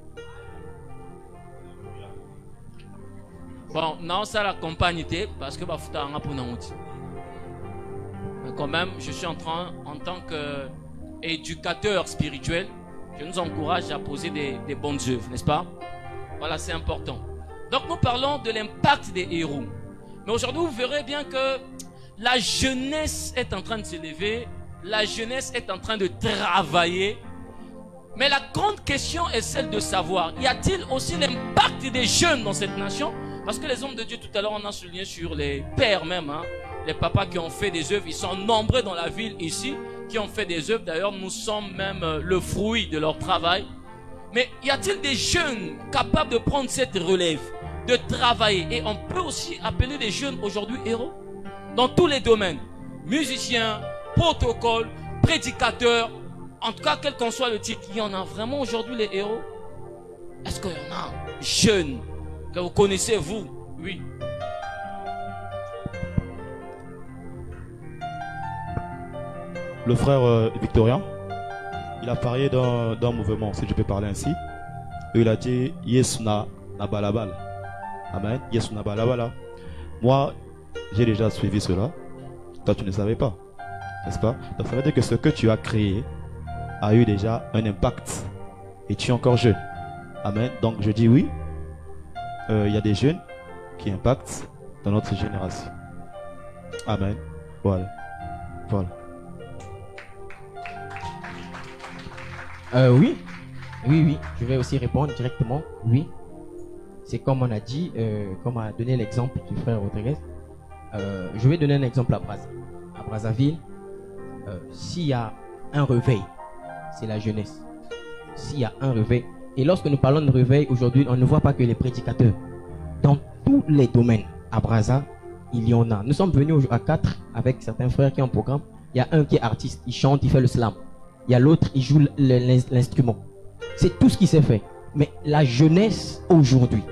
Bon, non, ça la compagnie, parce que bafuta anga pour nous. Mais quand même, je suis en train, en tant qu'éducateur spirituel, je nous encourage à poser des bonnes œuvres, n'est-ce pas? Voilà, c'est important. Donc nous parlons de l'impact des héros. Mais aujourd'hui, vous verrez bien que la jeunesse est en train de s'élever, la jeunesse est en train de travailler. Mais la grande question est celle de savoir, y a-t-il aussi l'impact des jeunes dans cette nation? Parce que les hommes de Dieu, tout à l'heure, on a souligné sur les pères même, hein, les papas qui ont fait des œuvres, ils sont nombreux dans la ville ici, qui ont fait des œuvres. D'ailleurs, nous sommes même le fruit de leur travail. Mais y a-t-il des jeunes capables de prendre cette relève, de travailler? Et on peut aussi appeler les jeunes aujourd'hui héros dans tous les domaines. Musiciens, protocoles, prédicateurs, en tout cas, quel qu'en soit le titre, il y en a vraiment aujourd'hui les héros? Est-ce qu'il y en a jeunes que vous connaissez, vous? Oui. Le frère Victorien, il a parlé d'un mouvement, si je peux parler ainsi. Et il a dit Yesuna Nabalabala. Amen. Yesuna Balabala. Moi, j'ai déjà suivi cela. Toi, tu ne savais pas. N'est-ce pas? Donc, ça veut dire que ce que tu as créé a eu déjà un impact. Et tu es encore jeune. Amen. Donc, je dis oui. Il y a des jeunes qui impactent dans notre génération. Amen. Voilà. Voilà. Oui, je vais aussi répondre directement. Oui, c'est comme on a dit, comme on a donné l'exemple du frère Rodriguez. Je vais donner un exemple à Brazzaville. S'il y a un réveil, c'est la jeunesse. S'il y a un réveil, et lorsque nous parlons de réveil aujourd'hui, on ne voit pas que les prédicateurs. Dans tous les domaines, à Brazza, il y en a. Nous sommes venus à 4 avec certains frères qui ont un programme. Il y a un qui est artiste, il chante, il fait le slam. Il y a l'autre, il joue l'instrument. C'est tout ce qui s'est fait. Mais la jeunesse aujourd'hui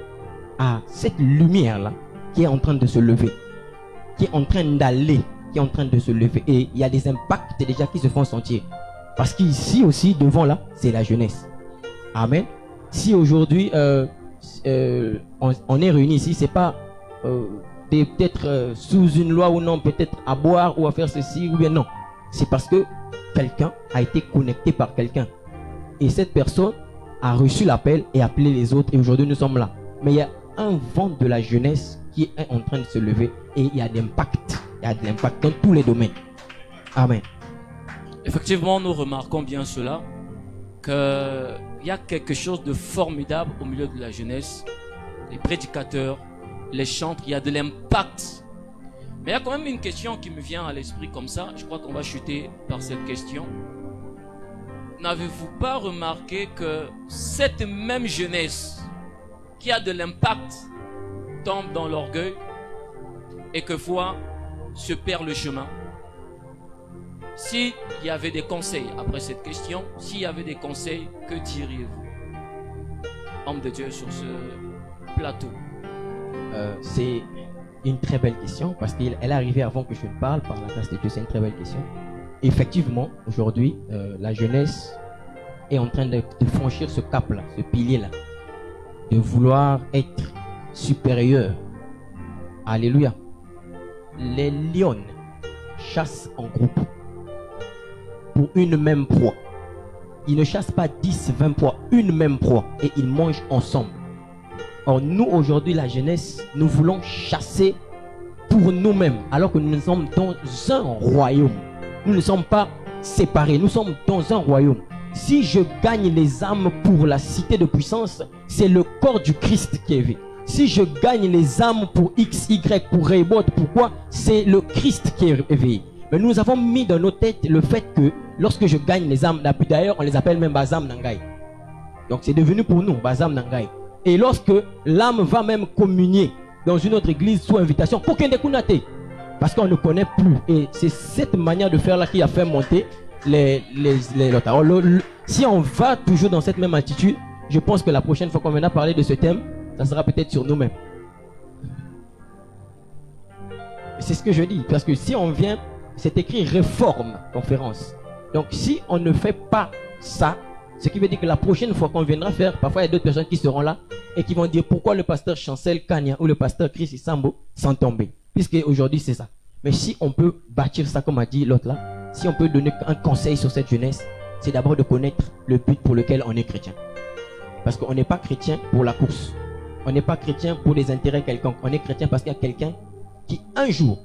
a cette lumière-là qui est en train de se lever, qui est en train d'aller, qui est en train de se lever. Et il y a des impacts déjà qui se font sentir. Parce qu'ici aussi, devant là, c'est la jeunesse. Amen. Si aujourd'hui, on est réunis ici, c'est pas peut-être sous une loi ou non, peut-être à boire ou à faire ceci ou bien non. C'est parce que quelqu'un a été connecté par quelqu'un. Et cette personne a reçu l'appel et appelé les autres. Et aujourd'hui, nous sommes là. Mais il y a un vent de la jeunesse qui est en train de se lever. Et il y a d'impact. Il y a de l'impact dans tous les domaines. Amen. Effectivement, nous remarquons bien cela. Qu'il y a quelque chose de formidable au milieu de la jeunesse. Les prédicateurs, les chantres, il y a de l'impact. Mais il y a quand même une question qui me vient à l'esprit comme ça. Je crois qu'on va chuter par cette question. N'avez-vous pas remarqué que cette même jeunesse qui a de l'impact tombe dans l'orgueil et quelquefois se perd le chemin? S'il y avait des conseils, après cette question, s'il y avait des conseils, que diriez-vous, homme de Dieu, sur ce plateau? C'est une très belle question parce qu'elle est arrivée avant que je ne parle, par la grâce de Dieu. C'est une très belle question. Effectivement, aujourd'hui, la jeunesse est en train de franchir ce cap-là, ce pilier-là, de vouloir être supérieur. Alléluia. Les lions chassent en groupe pour une même proie. Ils ne chassent pas 10, 20 proies, une même proie, et ils mangent ensemble. Or, nous, aujourd'hui, la jeunesse, nous voulons chasser pour nous-mêmes, alors que nous sommes dans un royaume. Nous ne sommes pas séparés, nous sommes dans un royaume. Si je gagne les âmes pour la cité de puissance, c'est le corps du Christ qui est élevé. Si je gagne les âmes pour X, Y, pour Rehoboth, pourquoi? C'est le Christ qui est éveillé. Mais nous avons mis dans nos têtes le fait que lorsque je gagne les âmes, d'ailleurs on les appelle même Bazam Nangai. Donc c'est devenu pour nous Bazam Nangai. Et lorsque l'âme va même communier dans une autre église sous invitation, parce qu'on ne connaît plus. Et c'est cette manière de faire là qui a fait monter les autres. Alors, si on va toujours dans cette même attitude, je pense que la prochaine fois qu'on viendra parler de ce thème, ça sera peut-être sur nous-mêmes. C'est ce que je dis, parce que si on vient, c'est écrit réforme conférence. Donc si on ne fait pas ça, ce qui veut dire que la prochaine fois qu'on viendra faire, parfois il y a d'autres personnes qui seront là et qui vont dire pourquoi le pasteur Chancel Kanya ou le pasteur Chris Isambo sont tombés. Puisque aujourd'hui c'est ça. Mais si on peut bâtir ça comme a dit l'autre là, si on peut donner un conseil sur cette jeunesse, c'est d'abord de connaître le but pour lequel on est chrétien. Parce qu'on n'est pas chrétien pour la course. On n'est pas chrétien pour les intérêts quelconques. On est chrétien parce qu'il y a quelqu'un qui un jour,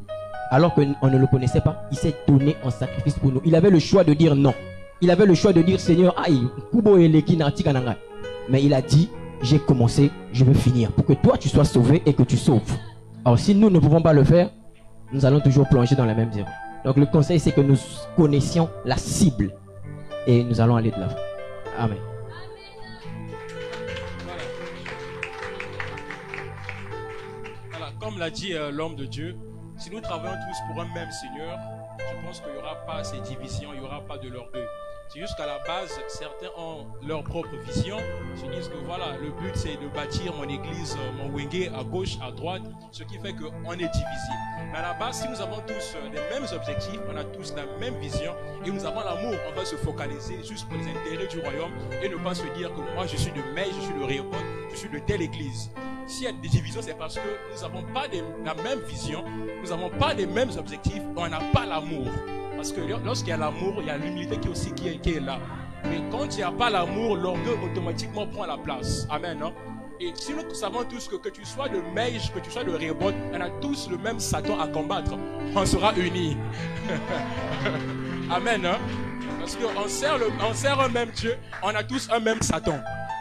alors qu'on ne le connaissait pas, il s'est donné en sacrifice pour nous. Il avait le choix de dire non. Il avait le choix de dire Seigneur, aïe, Kubo Eleki Nati Kananga. Mais il a dit, j'ai commencé, je veux finir. Pour que toi tu sois sauvé et que tu sauves. Alors si nous ne pouvons pas le faire, nous allons toujours plonger dans la même erreur. Donc le conseil c'est que nous connaissions la cible. Et nous allons aller de l'avant. Amen. Voilà, comme l'a dit l'homme de Dieu, si nous travaillons tous pour un même Seigneur, je pense qu'il n'y aura pas ces divisions, il n'y aura pas de l'orgueil. C'est juste qu'à la base, certains ont leur propre vision, se disent que voilà, le but c'est de bâtir mon église, mon wenge à gauche, à droite, ce qui fait qu'on est divisé. Mais à la base, si nous avons tous les mêmes objectifs, on a tous la même vision et nous avons l'amour, on va se focaliser juste pour les intérêts du royaume et ne pas se dire que moi je suis de May, je suis de Rehoboth, je suis de telle église. S'il y a des divisions, c'est parce que nous n'avons pas la même vision, nous n'avons pas les mêmes objectifs, on n'a pas l'amour. Parce que lorsqu'il y a l'amour, il y a l'humilité qui est là. Mais quand il n'y a pas l'amour, l'orgueil automatiquement prend la place. Amen. Hein? Et si nous savons tous que tu sois de Meij, que tu sois de Rehoboth, on a tous le même Satan à combattre. On sera unis. Amen. Hein? Parce qu'on sert un même Dieu, on a tous un même Satan.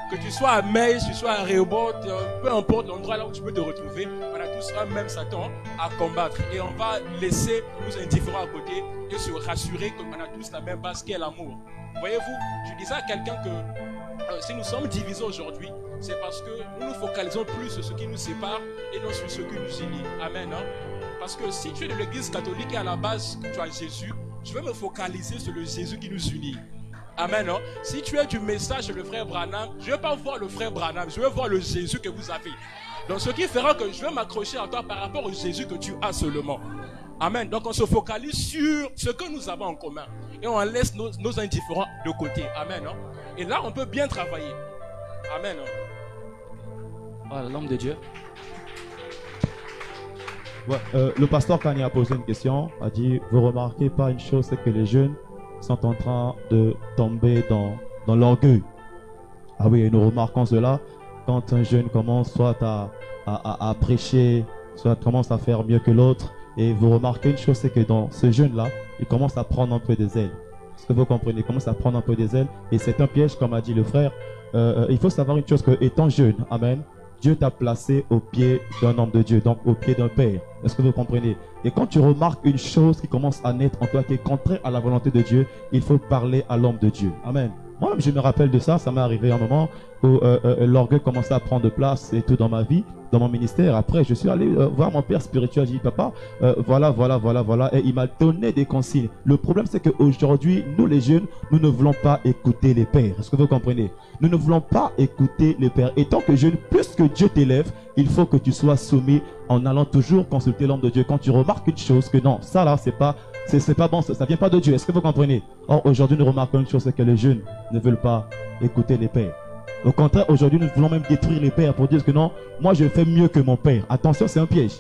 Que tu sois à Meij, que tu sois à Rehoboth, peu importe l'endroit là où tu peux te retrouver, on a tous un même Satan à combattre. Et on va laisser nos indifférents à côté et se rassurer qu'on a tous la même base qui est l'amour. Voyez-vous, je disais à quelqu'un que si nous sommes divisés aujourd'hui, c'est parce que nous nous focalisons plus sur ce qui nous sépare et non sur ce qui nous unit. Amen. Hein? Parce que si tu es de l'église catholique et à la base tu as Jésus, je vais me focaliser sur le Jésus qui nous unit. Amen. Non? Si tu es du message de le frère Branham, je ne vais pas voir le frère Branham, je vais voir le Jésus que vous avez. Donc ce qui fera que je vais m'accrocher à toi par rapport au Jésus que tu as seulement. Amen. Donc on se focalise sur ce que nous avons en commun. Et on laisse nos indifférents de côté. Amen. Non? Et là on peut bien travailler. Amen. Non? Voilà, l'homme de Dieu. Ouais, le pasteur Kanye a posé une question, a dit, vous remarquez pas une chose, c'est que les jeunes sont en train de tomber dans l'orgueil. Ah oui, et nous remarquons cela quand un jeune commence soit à prêcher, soit commence à faire mieux que l'autre. Et vous remarquez une chose, c'est que dans ce jeune-là, il commence à prendre un peu des ailes. Est-ce que vous comprenez? Il commence à prendre un peu des ailes. Et c'est un piège, comme a dit le frère. Il faut savoir une chose, que étant jeune, amen, Dieu t'a placé au pied d'un homme de Dieu, donc au pied d'un père. Est-ce que vous comprenez? Et quand tu remarques une chose qui commence à naître en toi, qui est contraire à la volonté de Dieu, il faut parler à l'homme de Dieu. Amen. Moi-même, je me rappelle de ça. Ça m'est arrivé un moment où l'orgueil commençait à prendre place et tout dans ma vie, dans mon ministère. Après, je suis allé voir mon père spirituel. J'ai dit, papa, voilà. Et il m'a donné des consignes. Le problème, c'est qu'aujourd'hui, nous les jeunes, nous ne voulons pas écouter les pères. Est-ce que vous comprenez? Nous ne voulons pas écouter les pères. Et tant que jeune, plus que Dieu t'élève, il faut que tu sois soumis en allant toujours consulter l'homme de Dieu. Quand tu remarques une chose, que non, ça là, c'est pas bon, ça vient pas de Dieu. Est-ce que vous comprenez? Or, aujourd'hui, nous remarquons une chose, c'est que les jeunes ne veulent pas écouter les pères. Au contraire, aujourd'hui, nous voulons même détruire les pères pour dire que non, moi je fais mieux que mon père. Attention, c'est un piège.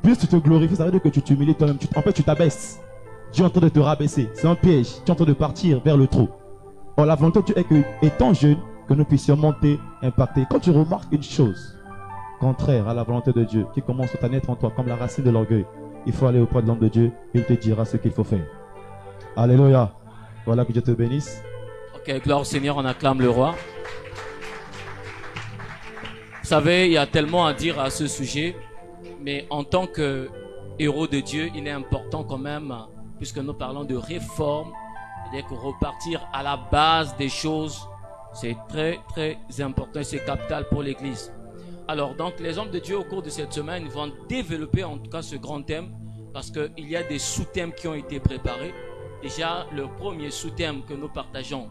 Plus tu te glorifies, ça veut dire que tu t'humilies toi-même. En fait, tu t'abaisses. Dieu est en train de te rabaisser. C'est un piège. Tu es en train de partir vers le trou. Or, la volonté de Dieu est que, étant jeune, que nous puissions monter, impacter. Quand tu remarques une chose contraire à la volonté de Dieu, qui commence à naître en toi, comme la racine de l'orgueil, il faut aller auprès de l'homme de Dieu. Il te dira ce qu'il faut faire. Alléluia. Voilà, que Dieu te bénisse. Ok, gloire au Seigneur, on acclame le roi. Vous savez, il y a tellement à dire à ce sujet, mais en tant que héros de Dieu, il est important quand même, puisque nous parlons de réforme, c'est-à-dire que repartir à la base des choses, c'est très très important et c'est capital pour l'Église. Alors donc les hommes de Dieu au cours de cette semaine vont développer en tout cas ce grand thème, parce qu'il y a des sous-thèmes qui ont été préparés. Déjà, le premier sous-thème que nous partageons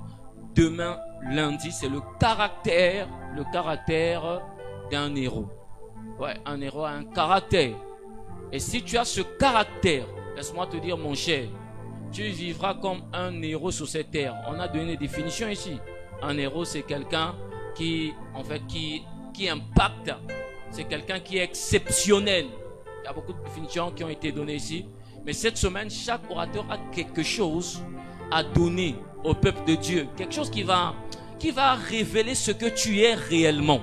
demain, lundi, c'est le caractère d'un héros. Ouais, un héros a un caractère. Et si tu as ce caractère, laisse-moi te dire, mon cher, tu vivras comme un héros sur cette terre. On a donné une définition ici. Un héros, c'est quelqu'un qui impacte. C'est quelqu'un qui est exceptionnel. Il y a beaucoup de définitions qui ont été données ici. Mais cette semaine, chaque orateur a quelque chose à donner au peuple de Dieu. Quelque chose qui va révéler ce que tu es réellement.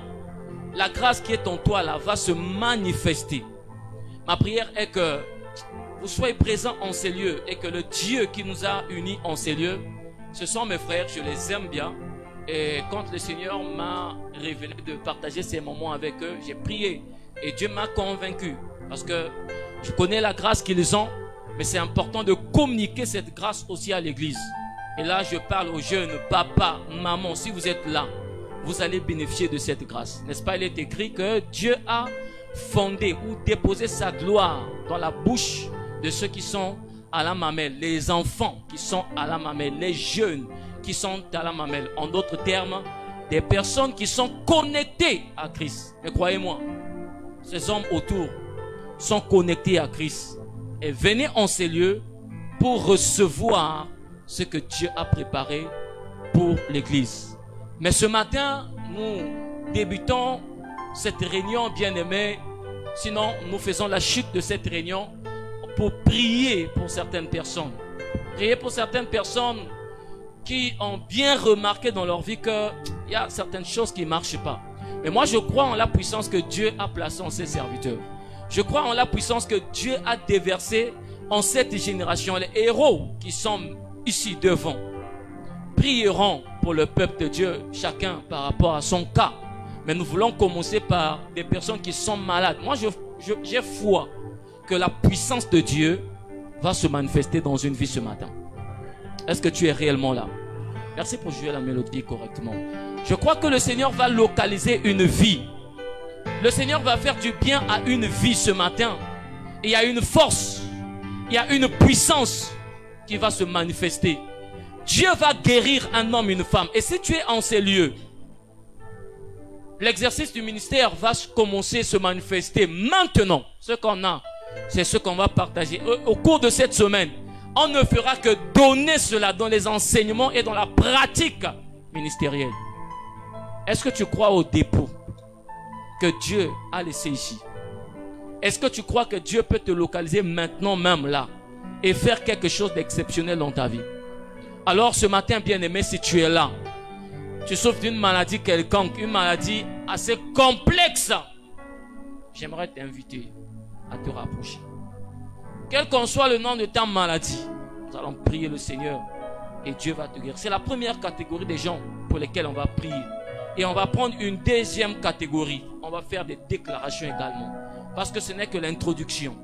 La grâce qui est en toi là va se manifester. Ma prière est que vous soyez présents en ces lieux et que le Dieu qui nous a unis en ces lieux, ce sont mes frères, je les aime bien. Et quand le Seigneur m'a révélé de partager ces moments avec eux, j'ai prié et Dieu m'a convaincu. Parce que je connais la grâce qu'ils ont, mais c'est important de communiquer cette grâce aussi à l'église. Et là, je parle aux jeunes, papa, maman, si vous êtes là, vous allez bénéficier de cette grâce. N'est-ce pas? Il est écrit que Dieu a fondé ou déposé sa gloire dans la bouche de ceux qui sont à la mamelle, les enfants qui sont à la mamelle, les jeunes qui sont à la mamelle. En d'autres termes, des personnes qui sont connectées à Christ. Mais croyez-moi, ces hommes autour sont connectés à Christ. Et venez en ces lieux pour recevoir ce que Dieu a préparé pour l'église. Mais ce matin, nous débutons cette réunion bien-aimée. Sinon, nous faisons la chute de cette réunion pour prier pour certaines personnes. Prier pour certaines personnes qui ont bien remarqué dans leur vie qu'il y a certaines choses qui ne marchent pas. Mais moi, je crois en la puissance que Dieu a placée en ses serviteurs. Je crois en la puissance que Dieu a déversée en cette génération. Les héros qui sont ici devant prieront pour le peuple de Dieu, chacun par rapport à son cas. Mais nous voulons commencer par des personnes qui sont malades. Moi, j'ai foi que la puissance de Dieu va se manifester dans une vie ce matin. Est-ce que tu es réellement là? Merci pour jouer la mélodie correctement. Je crois que le Seigneur va localiser une vie. Le Seigneur va faire du bien à une vie ce matin. Et il y a une force, il y a une puissance qui va se manifester. Dieu va guérir un homme, une femme. Et si tu es en ces lieux, l'exercice du ministère va commencer à se manifester maintenant. Ce qu'on a, c'est ce qu'on va partager. Au cours de cette semaine, on ne fera que donner cela dans les enseignements et dans la pratique ministérielle. Est-ce que tu crois au dépôt que Dieu a laissé ici? Est-ce que tu crois que Dieu peut te localiser maintenant même là et faire quelque chose d'exceptionnel dans ta vie? Alors ce matin, bien-aimé, si tu es là, tu souffres d'une maladie quelconque, une maladie assez complexe, j'aimerais t'inviter à te rapprocher. Quel qu'en soit le nom de ta maladie, nous allons prier le Seigneur et Dieu va te guérir. C'est la première catégorie des gens pour lesquels on va prier. Et on va prendre une deuxième catégorie. On va faire des déclarations également. Parce que ce n'est que l'introduction.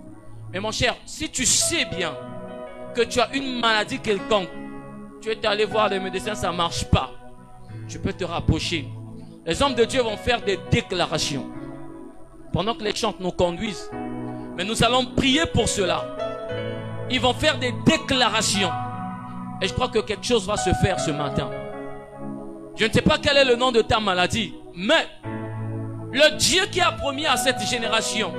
Mais mon cher, si tu sais bien que tu as une maladie quelconque, Tu es allé voir les médecins, ça ne marche pas. Tu peux te rapprocher. Les hommes de Dieu vont faire des déclarations. Pendant que les chants nous conduisent. Mais nous allons prier pour cela. Ils vont faire des déclarations. Et je crois que quelque chose va se faire ce matin. Je ne sais pas quel est le nom de ta maladie. Mais le Dieu qui a promis à cette génération,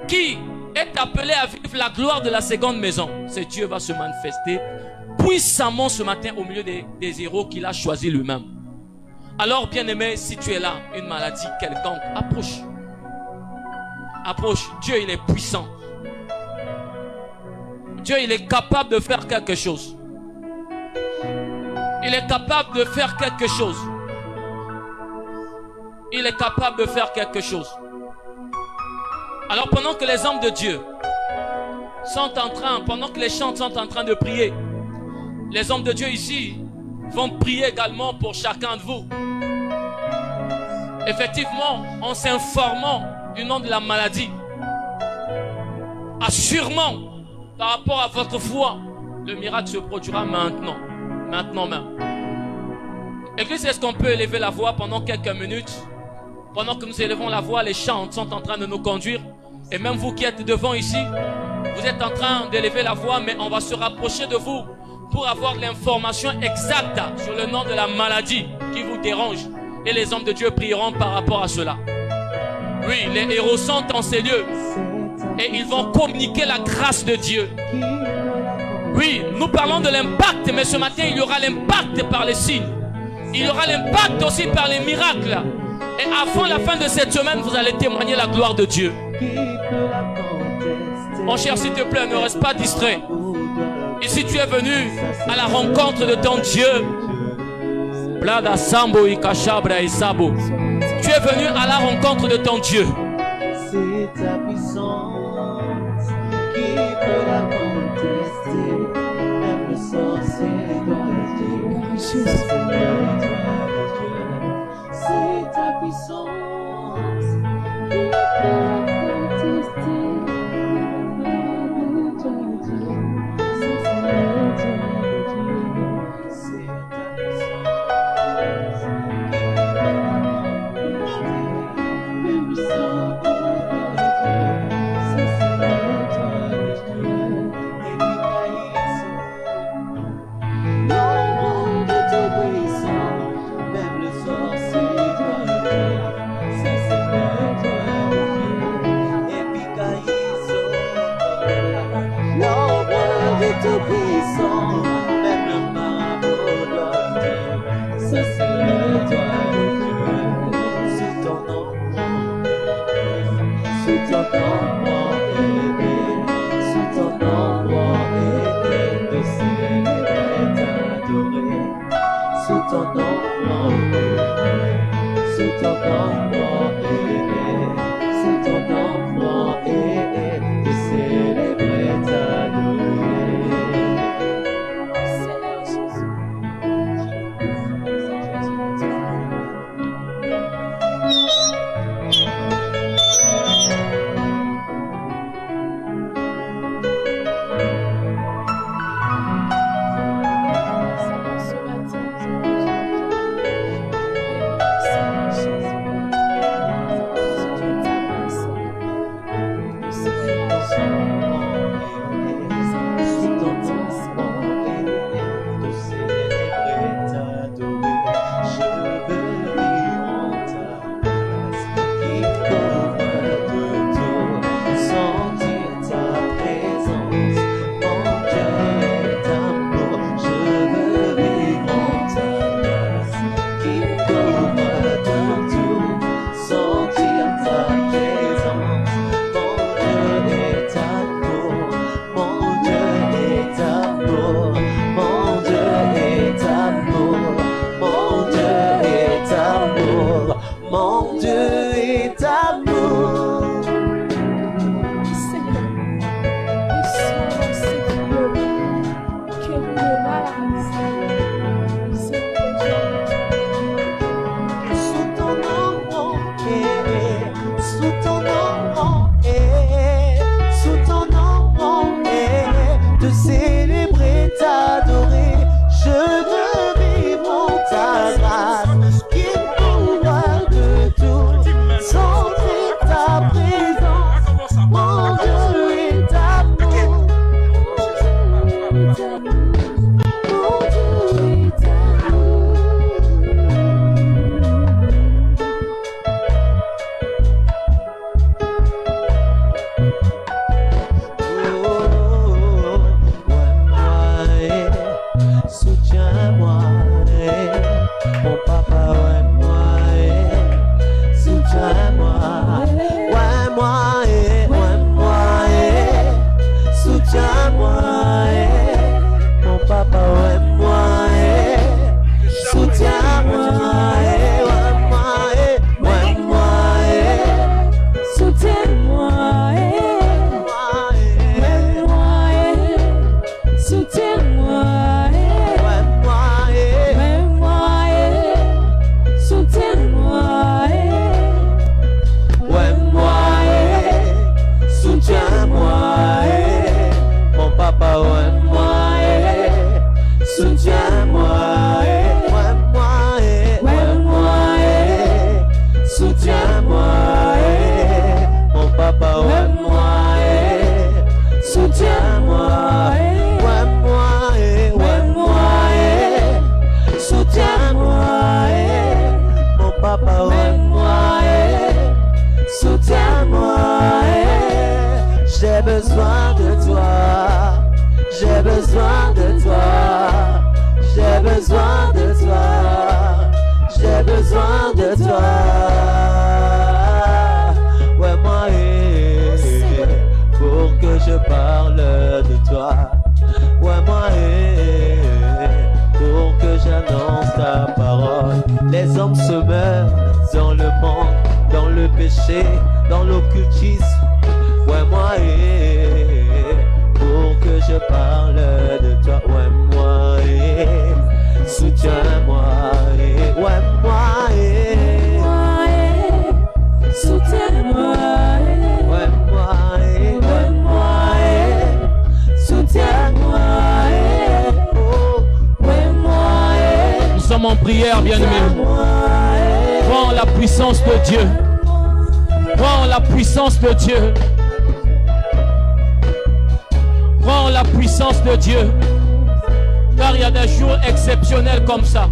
qui est appelé à vivre la gloire de la seconde maison, ce Dieu va se manifester puissamment ce matin au milieu des héros qu'il a choisis lui-même. Alors, bien-aimé, si tu es là, une maladie quelconque, approche. Approche. Dieu, il est puissant. Dieu, il est capable de faire quelque chose. Il est capable de faire quelque chose. Il est capable de faire quelque chose. Alors, pendant que les hommes de Dieu sont en train, pendant que les chants sont en train de prier, les hommes de Dieu ici vont prier également pour chacun de vous. Effectivement, en s'informant du nom de la maladie, assurément, par rapport à votre foi, le miracle se produira maintenant. Maintenant même. Église, est-ce qu'on peut élever la voix pendant quelques minutes? Pendant que nous élevons la voix, les chants sont en train de nous conduire. Et même vous qui êtes devant ici, vous êtes en train d'élever la voix, mais on va se rapprocher de vous pour avoir l'information exacte sur le nom de la maladie qui vous dérange. Et les hommes de Dieu prieront par rapport à cela. Oui, les héros sont en ces lieux et ils vont communiquer la grâce de Dieu. Oui, nous parlons de l'impact, mais ce matin, il y aura l'impact par les signes. Il y aura l'impact aussi par les miracles. Et avant la fin de cette semaine, vous allez témoigner la gloire de Dieu. Mon cher, s'il te plaît, ne reste pas distrait. Ici, tu es venu à la rencontre de ton Dieu. Blada Sambo Ikashabra Isabo. Tu es venu à la rencontre de ton Dieu. C'est ta puissance qui peut la contester. Même le sorcier doit le dire. Ça, c'est le droit de Dieu. C'est ta puissance qui peut la contester. Même le droit de Dieu. Ça, c'est le droit de Dieu. C'est ta puissance qui peut la contester. Même le sorcier. Nombre de tes besoin de toi. J'ai besoin de toi. J'ai besoin de toi. J'ai besoin de toi. Ouais, moi, pour que je parle de toi. Ouais, moi, pour que j'annonce ta parole. Les hommes se meurent dans le monde, dans le péché, dans l'occultisme. Ouais, moi, pour que je parle de toi. Ouais, moi, soutiens-moi. Ouais, moi, soutiens-moi. Ouais, moi, soutiens-moi. Ouais, moi, Nous sommes en prière, bien-aimés. Prends la puissance de Dieu. Prends la puissance de Dieu. Prends la puissance de Dieu. Car il y a des jours exceptionnels comme ça.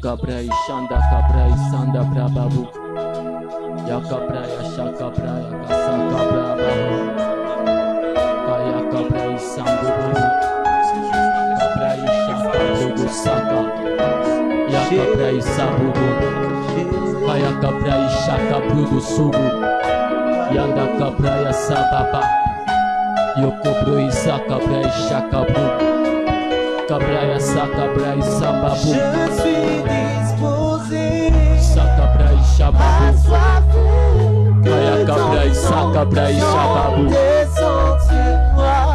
Kabrai shanda kabrai sanda brababu ya kabrai shaka brai kasa kabrababu kaya kabrai sambu kabrai shaka bubu saka ya kabrai sambu kaya kabrai shaka bubu subu yanda kabrai sababa yokobroi saka brai shaka bubu kabrai saka brai sambabu. Je suis disposé Sakabrai shababu. Kaya kabrai sakabrai shababu.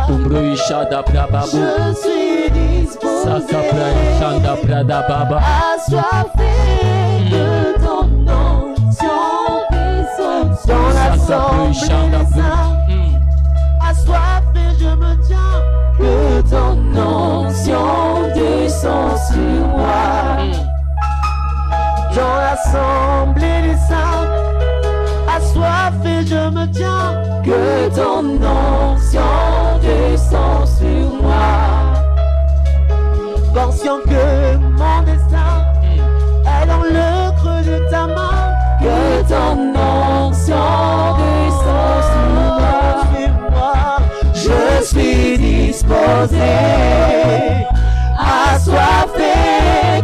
Umbrui shada brababu. Je suis disposé Sakabrai shanda bradababa. assoiffé de ton onction puissante dans l'assemblée des saints. Assoiffé, je me tiens que ton onction descend sur moi. Dans l'assemblée des saints, assoiffé, je me tiens que ton onction descend sur moi. Conscient que mon destin est dans le creux de ta main, que ton onction descend sur moi. Je suis disposé, assoiffé,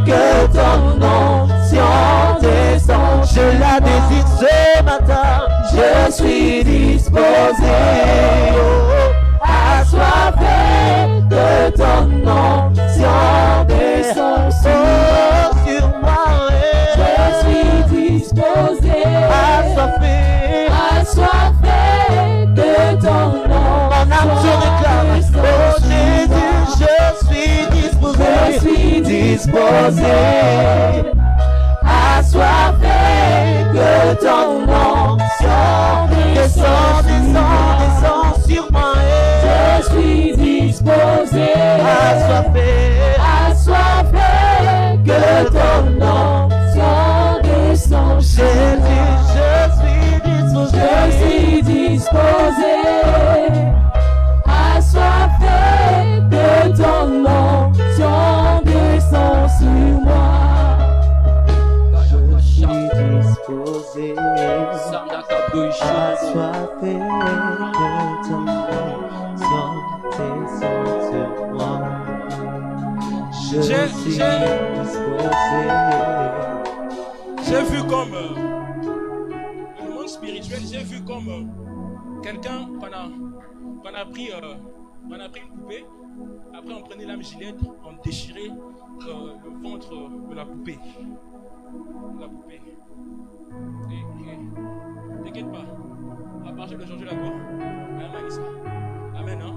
que ton onction descend. Je la désire ce matin. Je suis disposé, assoiffé, que ton onction descend sur disposé, assoiffé, que ton onction descend sur moi. Je suis disposé, assoiffé, que ton onction descend sur moi. Je suis disposé, assoiffé, que ton onction descend sur moi. Je suis disposé, assoiffé, que ton onction descend sur moi. Je suis disposé. J'ai vu comme le monde spirituel, j'ai vu comme quelqu'un qu'on a pris une poupée, après on prenait l'âme gilette, on déchirait le ventre de la poupée. Et t'inquiète pas, à partir d'aujourd'hui là-bas, amen, hein?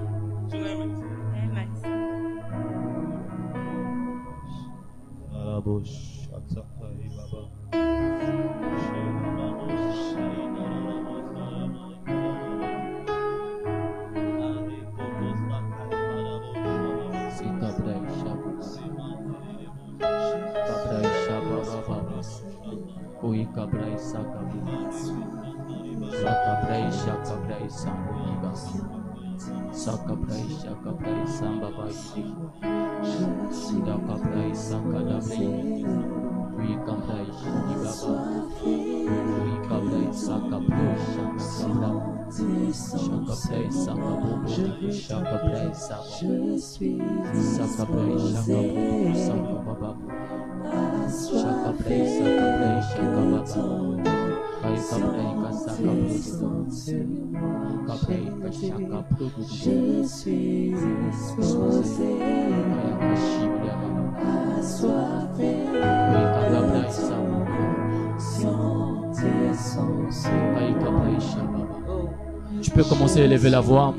Tu peux commencer à élever la voix,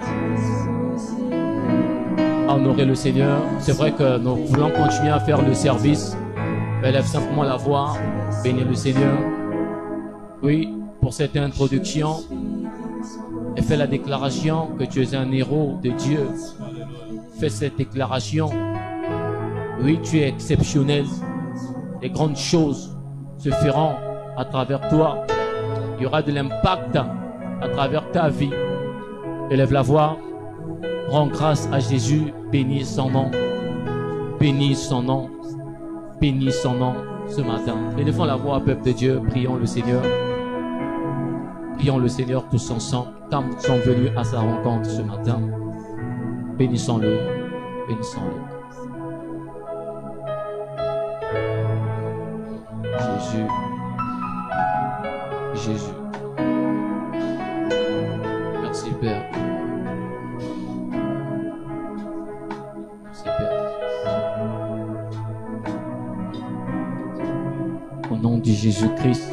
à honorer le Seigneur. C'est vrai que nous voulons continuer à faire le service. Élève simplement la voix, bénis le Seigneur. Oui, pour cette introduction, et fais la déclaration que tu es un héros de Dieu. Fais cette déclaration. Oui, tu es exceptionnel. Les grandes choses se feront à travers toi. Il y aura de l'impact à travers ta vie. Élève la voix. Rends grâce à Jésus. Bénis son nom. Bénis son nom. Bénis son nom ce matin. Élevons la voix, peuple de Dieu. Prions le Seigneur. Prions le Seigneur tous ensemble. Comme nous sommes venus à sa rencontre ce matin. Bénissons-le. Bénissons-le. Jésus. Jésus. Merci Père. Merci Père. Au nom de Jésus-Christ,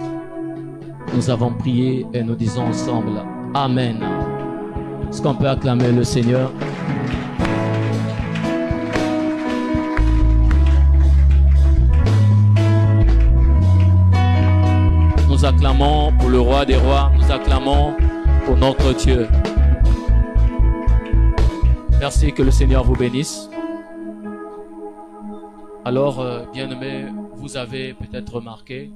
nous avons prié et nous disons ensemble Amen. Est-ce qu'on peut acclamer le Seigneur? Nous acclamons pour le roi des rois, nous acclamons pour notre Dieu. Merci, que le Seigneur vous bénisse. Alors, bien-aimés, vous avez peut-être remarqué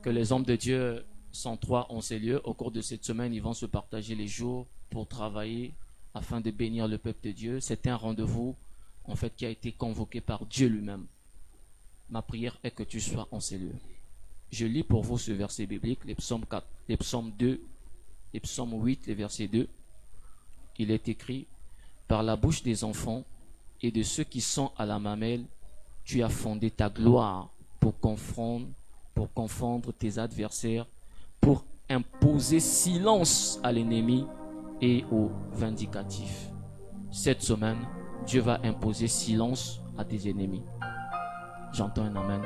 que les hommes de Dieu sont trois en ces lieux. Au cours de cette semaine, ils vont se partager les jours pour travailler afin de bénir le peuple de Dieu. C'est un rendez-vous, en fait, qui a été convoqué par Dieu lui-même. Ma prière est que tu sois en ces lieux. Je lis pour vous ce verset biblique, les psaumes 4, les psaumes 2, les psaumes 8, les versets 2. Il est écrit: par la bouche des enfants et de ceux qui sont à la mamelle, tu as fondé ta gloire pour confondre tes adversaires, pour imposer silence à l'ennemi et aux vindicatifs. Cette semaine, Dieu va imposer silence à tes ennemis. J'entends un amen.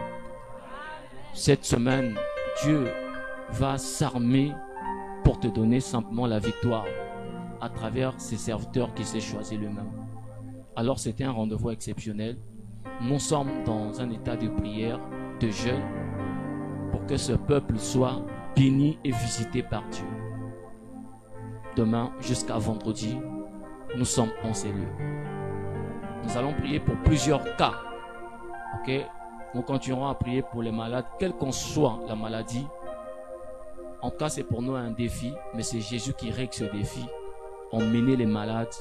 Cette semaine, Dieu va s'armer pour te donner simplement la victoire à travers ses serviteurs qui s'est choisi lui-même. Alors c'était un rendez-vous exceptionnel nous sommes dans un état de prière, de jeûne, pour que ce peuple soit béni et visité par Dieu. Demain jusqu'à vendredi, nous sommes en ces lieux. Nous allons prier pour plusieurs cas. Ok? Nous continuerons à prier pour les malades, quelle qu'en soit la maladie. En tout cas, c'est pour nous un défi, mais c'est Jésus qui règle ce défi. Emmenez les malades,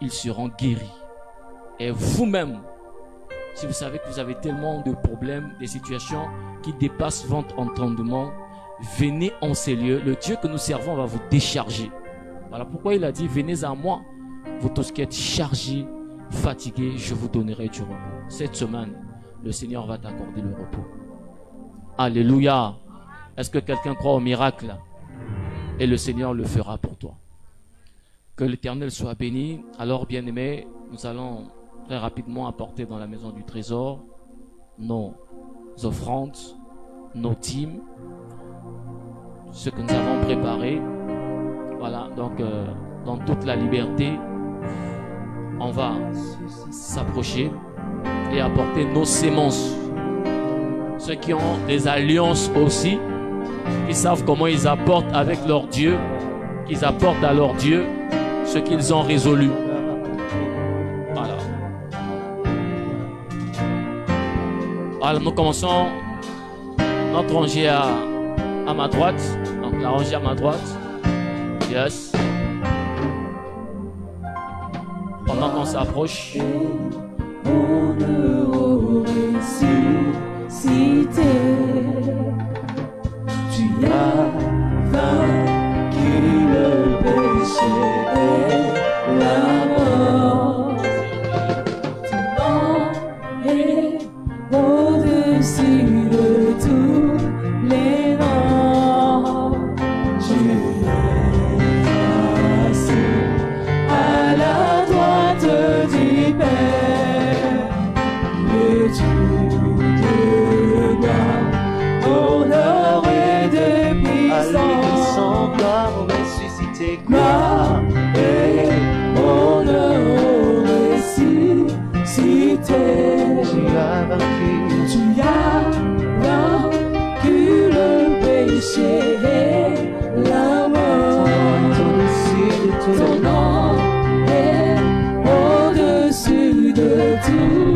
ils seront guéris. Et vous-même, si vous savez que vous avez tellement de problèmes, des situations qui dépassent votre entendement, venez en ces lieux. Le Dieu que nous servons va vous décharger. Voilà pourquoi il a dit, venez à moi, vous tous qui êtes chargés, fatigués, je vous donnerai du repos. Cette semaine, le Seigneur va t'accorder le repos. Alléluia. Est-ce que quelqu'un croit au miracle? Et le Seigneur le fera pour toi. Que l'Éternel soit béni. Alors, bien-aimés, nous allons très rapidement apporter dans la maison du trésor nos offrandes, nos dîmes, ce que nous avons préparé. Voilà, donc dans toute la liberté, on va s'approcher et apporter nos sémences. Ceux qui ont des alliances aussi, qui savent comment ils apportent avec leur Dieu, qu'ils apportent à leur Dieu ce qu'ils ont résolu. Voilà. Alors nous commençons notre rangée à ma droite. Donc la rangée à ma droite. Yes. Pendant qu'on s'approche. On ne ressuscité. Tu as vaincu le péché et la mort. Ton nom est au-dessus de tous les noms. Tu es assis à la droite du Père, le Dieu de gloire, honneur et de puissance, gloire ressuscité, gloire et honneur ressuscité. Tu as vaincu le péché et la mort. Ton nom est au-dessus de tout.